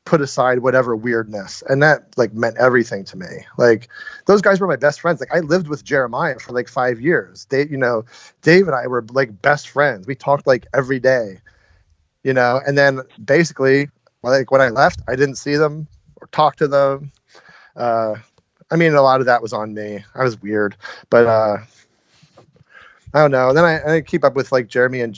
put aside whatever weirdness, and that like meant everything to me. Like, those guys were my best friends. Like, I lived with Jeremiah for like 5 years. Dave and I were like best friends. We talked like every day, and then basically, like, when I left, I didn't see them or talk to them. I mean, a lot of that was on me. I was weird, but I don't know. And then I keep up with like Jeremiah and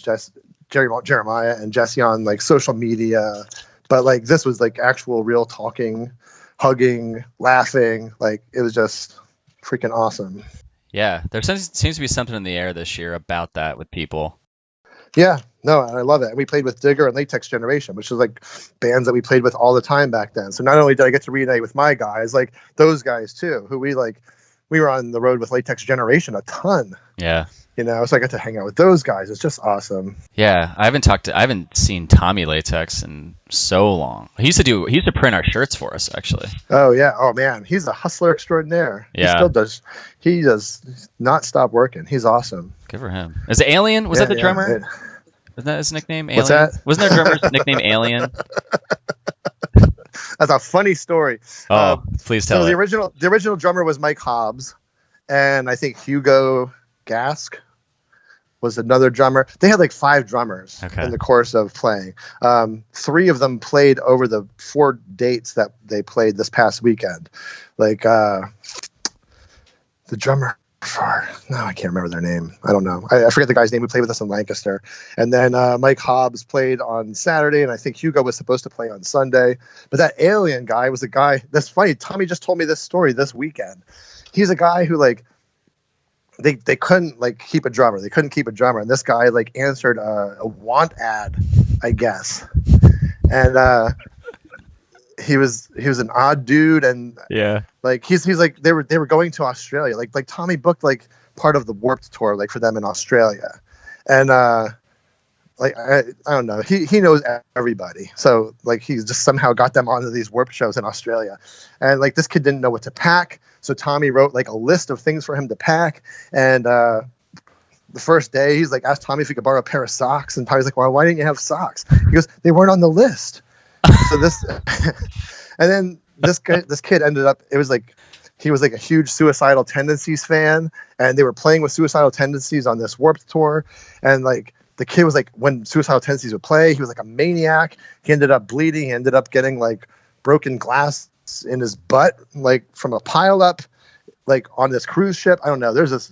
Jesse on like social media. But like, this was like actual real talking, hugging, laughing. Like, it was just freaking awesome. Yeah, there seems to be something in the air this year about that with people. Yeah, no, and I love it. And we played with Digger and Latex Generation, which was like bands that we played with all the time back then. So not only did I get to reunite with my guys, like those guys too, who we were on the road with Latex Generation a ton. Yeah. So I got to hang out with those guys. It's just awesome. Yeah, I haven't seen Tommy Latex in so long. He used to print our shirts for us, actually. Oh yeah. Oh man, he's a hustler extraordinaire. Yeah. He still does. He does not stop working. He's awesome. Good for him. Is it Alien? Was that the drummer? Wasn't that his nickname? Alien? What's that? Wasn't their drummer's nickname Alien? That's a funny story. Oh, please tell so it. The original drummer was Mike Hobbs, and I think Hugo Gask was another drummer. They had like 5 drummers in the course of playing. 3 of them played over the 4 dates that they played this past weekend. Like the drummer I can't remember their name. I don't know. I forget the guy's name who played with us in Lancaster. And then Mike Hobbs played on Saturday, and I think Hugo was supposed to play on Sunday. But that Alien guy was a guy. That's funny. Tommy just told me this story this weekend. He's a guy who like they couldn't like keep a drummer. They couldn't keep a drummer, and this guy like answered a want ad, I guess. And he was an odd dude, and yeah, like he's like they were going to Australia. Like Tommy booked like part of the Warped tour like for them in Australia, and like I don't know, he knows everybody, so like he's just somehow got them onto these Warped shows in Australia. And like this kid didn't know what to pack, so Tommy wrote like a list of things for him to pack. And the first day he's like asked Tommy if he could borrow a pair of socks, and Tommy's like, well, why didn't you have socks? He goes, they weren't on the list. So this and then this kid ended up, it was like he was like a huge Suicidal Tendencies fan, and they were playing with Suicidal Tendencies on this Warped tour. And like the kid was like, when Suicidal Tendencies would play, he was like a maniac. He ended up bleeding. He ended up getting like broken glass in his butt, like from a pile up, like on this cruise ship. I don't know. There's this,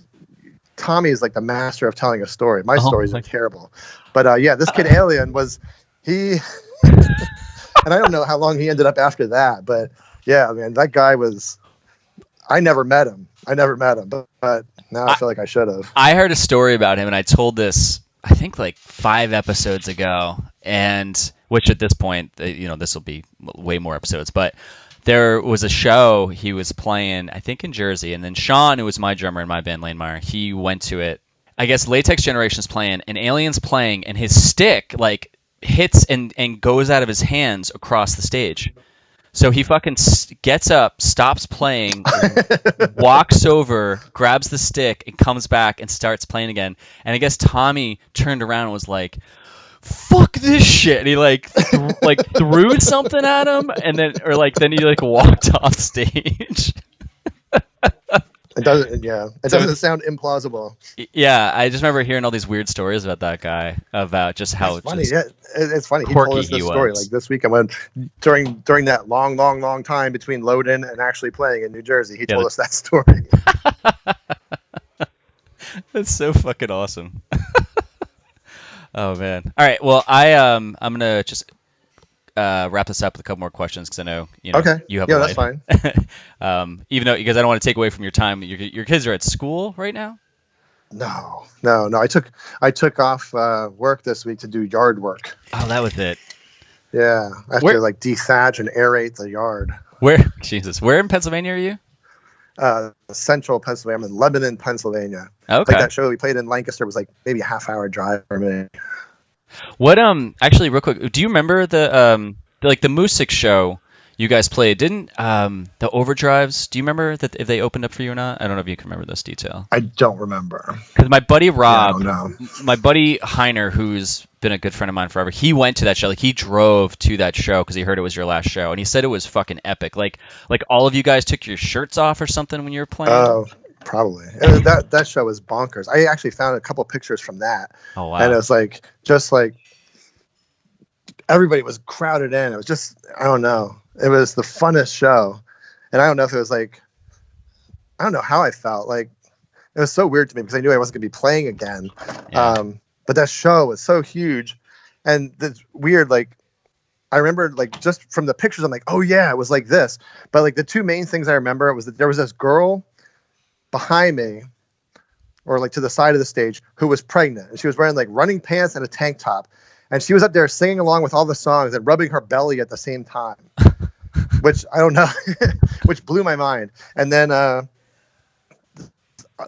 Tommy is like the master of telling a story. My stories are terrible. But yeah, this kid Alien was, he, and I don't know how long he ended up after that, but yeah, man, that guy was, I never met him, but now I feel like I should have. I heard a story about him, and I told this, I think like 5 episodes ago, and which at this point, this will be way more episodes, but there was a show he was playing, I think in Jersey, and then Sean, who was my drummer in my band, Lanemeyer, he went to it. I guess Latex Generation's playing, and Alien's playing, and his stick like hits and goes out of his hands across the stage. So he fucking gets up, stops playing, walks over, grabs the stick, and comes back and starts playing again. And I guess Tommy turned around and was like, fuck this shit. And he threw something at him, and then he walked off stage. It doesn't. Yeah, it doesn't sound implausible. Yeah, I just remember hearing all these weird stories about that guy, about just how It's funny. Yeah, it's funny. He quirky told us he this story was. like this weekend when during that long time between load-in and actually playing in New Jersey. He told us that story. That's so fucking awesome. Oh man. All right. Well, I'm gonna just wrap this up with a couple more questions because I know Okay. you have Yeah, a that's life. fine. Even though because I don't want to take away from your time. Your kids are at school right now. No. I took off work this week to do yard work. Oh, that was it. Yeah, I have to like desage and aerate the yard. Where in Pennsylvania are you? Central Pennsylvania. I'm in Lebanon, Pennsylvania. Okay. Like that show we played in Lancaster was like maybe a half-hour drive for me. What actually real quick, do you remember the Music show you guys played? Didn't the Overdrives? Do you remember that if they opened up for you or not? I don't know if you can remember this detail. I don't remember. Because my buddy Rob, yeah, my buddy Heiner, who's been a good friend of mine forever, he went to that show. Like he drove to that show because he heard it was your last show, and he said it was fucking epic. Like all of you guys took your shirts off or something when you were playing. Oh, probably. That show was bonkers. I actually found a couple pictures from that. Oh wow! And it was like just like everybody was crowded in. It was just I don't know. It was the funnest show, and I don't know if it was like I don't know how I felt. Like it was so weird to me because I knew I wasn't going to be playing again. Yeah. But that show was so huge, and it's weird. Like I remember, like just from the pictures, I'm like, oh yeah, it was like this. But like the two main things I remember was that there was this girl behind me, or like to the side of the stage, who was pregnant, and she was wearing like running pants and a tank top, and she was up there singing along with all the songs and rubbing her belly at the same time, which I don't know, which blew my mind. And then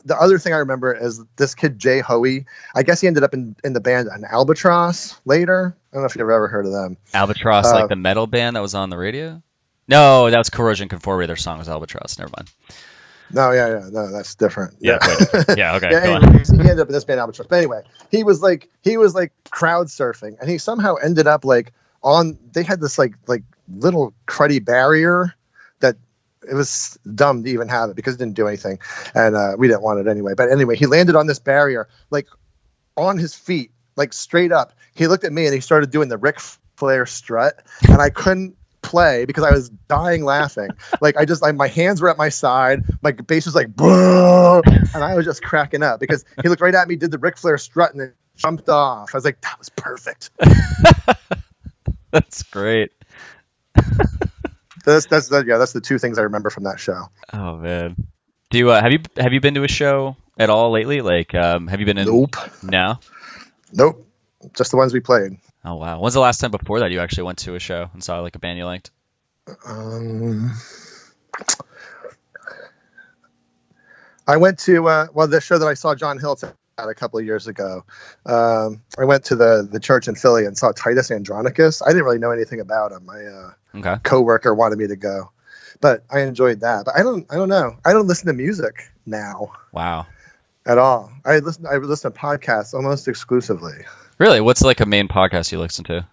the other thing I remember is this kid, Jay Hoey. I guess he ended up in the band an Albatross later. I don't know if you've ever heard of them. Albatross, like the metal band that was on the radio? No, that was Corrosion Conformity. Their song was Albatross. Never mind. No, no, that's different. Yeah, yeah, okay. Anyway, he ended up in this band Albatross. But anyway, he was like crowd surfing, and he somehow ended up like on. They had this like little cruddy barrier that. It was dumb to even have it because it didn't do anything, and we didn't want it anyway. But anyway, he landed on this barrier, like on his feet, like straight up. He looked at me and he started doing the Ric Flair strut, and I couldn't play because I was dying laughing. Like my hands were at my side, my bass was like, and I was just cracking up because he looked right at me, did the Ric Flair strut, and then jumped off. I was like, that was perfect. That's great. That's the two things I remember from that show. Oh man, do you have you been to a show at all lately? Like, have you been in? Nope. No. Nope. Just the ones we played. Oh wow. When's the last time before that you actually went to a show and saw like a band you liked? I went to the show that I saw John Hill at a couple of years ago. I went to the church in Philly and saw Titus Andronicus. I didn't really know anything about him. My coworker wanted me to go, but I enjoyed that. But I don't know. I don't listen to music now. Wow. At all. I listen to podcasts almost exclusively. Really? What's like a main podcast you listen to?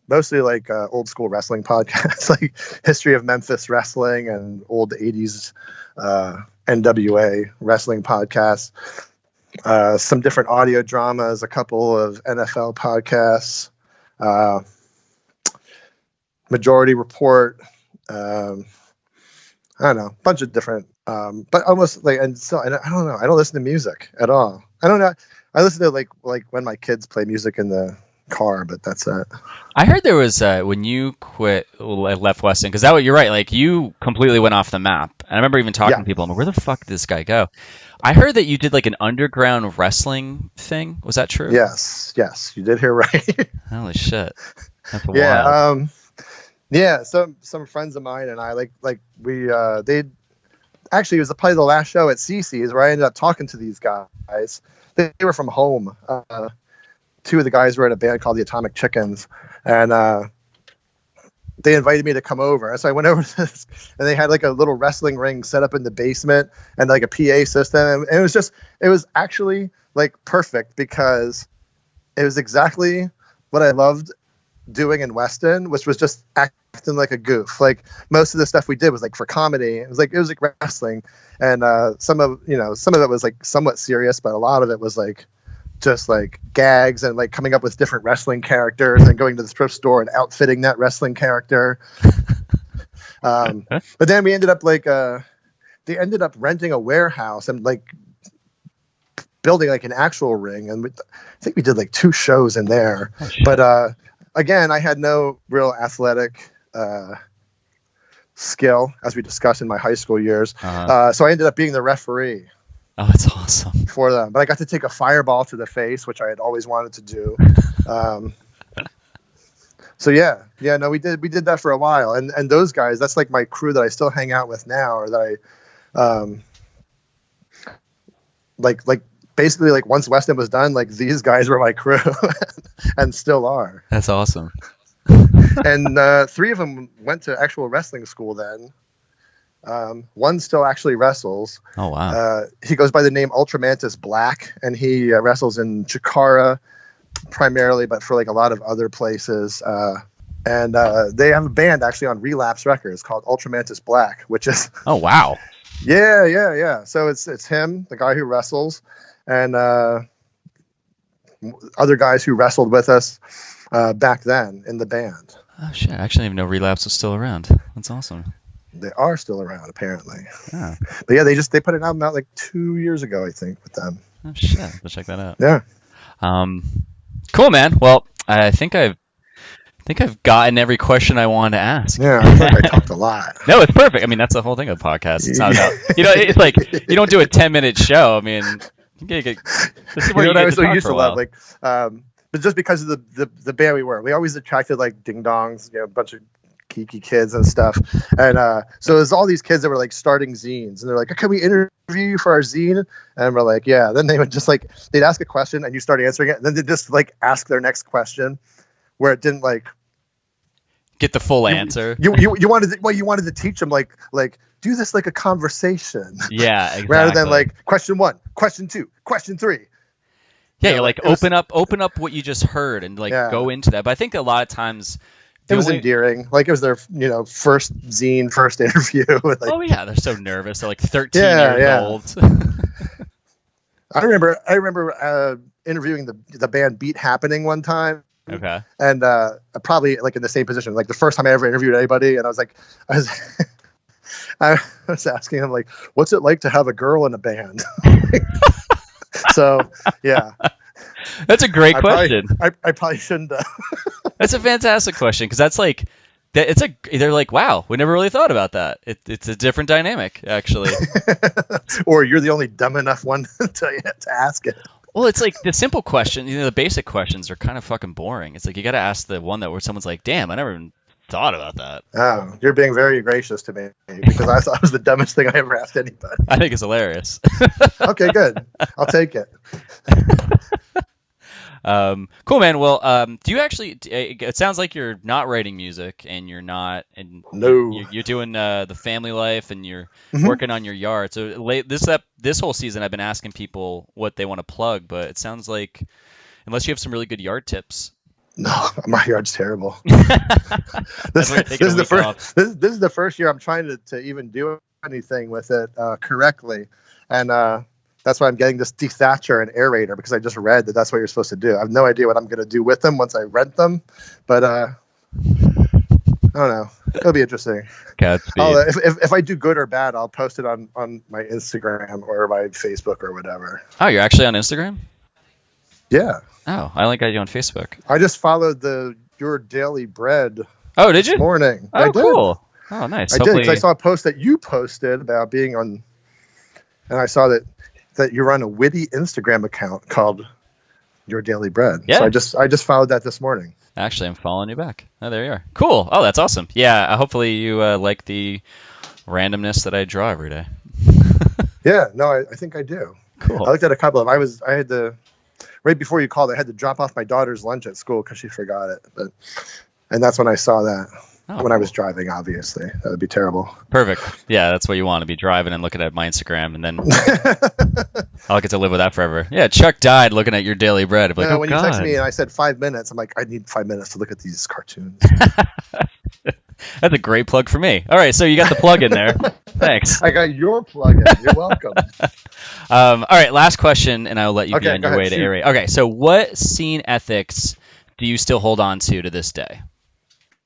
Mostly like old school wrestling podcasts, like history of Memphis wrestling and old 80s NWA wrestling podcasts. Some different audio dramas, a couple of NFL podcasts, Majority Report. I don't know, a bunch of different, but almost like, and I don't know. I don't listen to music at all. I don't know. I listen to like when my kids play music in the car, but that's it. I heard there was when you left Weston, because you're right. Like you completely went off the map. And I remember even talking to people. I'm like, where the fuck did this guy go? I heard that you did like an underground wrestling thing. Was that true? Yes, you did hear right. Holy shit! That's wild. Yeah. Some friends of mine and I they actually it was probably the last show at CC's where I ended up talking to these guys. They were from home. Two of the guys were in a band called the Atomic Chickens, and they invited me to come over. And so I went over to this, and they had like a little wrestling ring set up in the basement and like a PA system. And it was actually like perfect because it was exactly what I loved doing in Weston, which was just acting like a goof. Like most of the stuff we did was like for comedy. It was like wrestling, and some of it was like somewhat serious, but a lot of it was like just like gags and like coming up with different wrestling characters and going to the thrift store and outfitting that wrestling character. But then we ended up like they ended up renting a warehouse and like building like an actual ring, and I think we did like 2 shows in there. But again, I had no real athletic skill, as we discussed in my high school years. So I ended up being the referee. Oh, that's awesome. For them. But I got to take a fireball to the face, which I had always wanted to do. So yeah, we did that for a while. And those guys, that's like my crew that I still hang out with now, or that I like basically like once Weston was done, like these guys were my crew and still are. That's awesome. And 3 of them went to actual wrestling school then. One still actually wrestles. Oh, wow. He goes by the name Ultramantis Black, and he wrestles in Chikara primarily, but for like a lot of other places. And they have a band actually on Relapse Records called Ultramantis Black, which is... Oh, wow. Yeah. So it's him, the guy who wrestles, and other guys who wrestled with us back then in the band. Oh, shit. I actually didn't even know Relapse was still around. That's awesome. They are still around, apparently. Yeah. But yeah, they put an album out like 2 years ago, I think, with them. Oh, shit. Let's check that out. Yeah. Cool, man. Well, I think I've gotten every question I wanted to ask. Yeah, I think I talked a lot. No, it's perfect. I mean, that's the whole thing of the podcast. It's not about, it's like you don't do a 10-minute show. I mean, this is where I was so used to love, like, but just because of the band we were, we always attracted like ding dongs, a bunch of geeky kids and stuff. And so there's all these kids that were like starting zines, and they're like, "Can we interview you for our zine?" And we're like, "Yeah." Then they would just like, they'd ask a question and you start answering it, and then they'd just like ask their next question where it didn't like get the full answer. You wanted to teach them like do this like a conversation. Yeah, exactly. Rather than like question 1, question 2, question 3. Yeah, you're like open up what you just heard and like go into that. But I think a lot of times it was endearing. Like it was their first zine, first interview. Like, oh yeah, they're so nervous. They're like 13 years old. I remember interviewing the band Beat Happening one time. Okay. And probably like in the same position, like the first time I ever interviewed anybody, and I was asking him like, "What's it like to have a girl in a band?" So yeah, that's a great question. I probably shouldn't. That's a fantastic question, because that's like they're like, wow, we never really thought about that. It's a different dynamic, actually. Or you're the only dumb enough one to ask it. Well, it's like the simple question, the basic questions are kind of fucking boring. It's like you got to ask the one where someone's like, damn, I never even thought about that. Oh, you're being very gracious to me, because I thought it was the dumbest thing I ever asked anybody. I think it's hilarious. Okay, good. I'll take it. Cool, man. Well, do you actually? It sounds like you're not writing music, and you're not. And no, you're doing the family life, and you're working on your yard. So this whole season, I've been asking people what they want to plug, but it sounds like unless you have some really good yard tips. No, my yard's terrible. This is the first year I'm trying to even do anything with it correctly, and that's why I'm getting this dethatcher and aerator, because I just read that that's what you're supposed to do. I have no idea what I'm going to do with them once I rent them, but I don't know. It'll be interesting. If I do good or bad, I'll post it on my Instagram or my Facebook or whatever. Oh, you're actually on Instagram? Yeah. Oh, I only got you on Facebook. I just followed Your Daily Bread. Oh, did you? This morning. Oh, cool. Oh, nice. I did, because I saw a post that you posted about being on, and I saw that you run a witty Instagram account called Your Daily Bread. Yeah. So I just followed that this morning. Actually, I'm following you back. Oh, there you are. Cool. Oh, that's awesome. Yeah, hopefully you like the randomness that I draw every day. Yeah, no, I think I do. Cool. I looked at a couple of them. I had to, right before you called, I had to drop off my daughter's lunch at school because she forgot it. And that's when I saw that. when I was driving, obviously. That would be terrible. Perfect. Yeah, that's what you want to be driving and looking at my Instagram, and then I'll get to live with that forever. Yeah, Chuck died looking at your Daily Bread. I'm like, oh, when God. you texted me and I said 5 minutes, I'm like, I need 5 minutes to look at these cartoons. That's a great plug for me. All right, so you got the plug in there. Thanks. I got your plug in. You're welcome. All right, last question, and I'll let you be on your way to shoot. area. Okay, so what scene ethics do you still hold on to this day?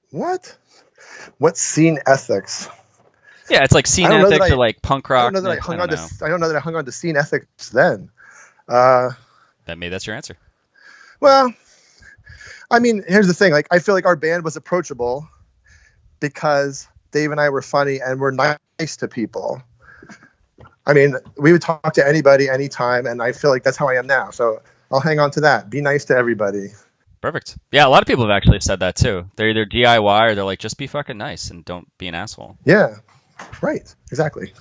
What scene ethics? Yeah, it's like scene ethics or like punk rock. I don't know that I hung on to scene ethics then. Maybe that's your answer. Well, I mean, here's the thing. Like, I feel like our band was approachable because Dave and I were funny and we're nice to people. I mean, we would talk to anybody, anytime, and I feel like that's how I am now. So I'll hang on to that. Be nice to everybody. Perfect. Yeah, a lot of people have actually said that too. They're either DIY or they're like, just be fucking nice and don't be an asshole. Yeah, right. Exactly.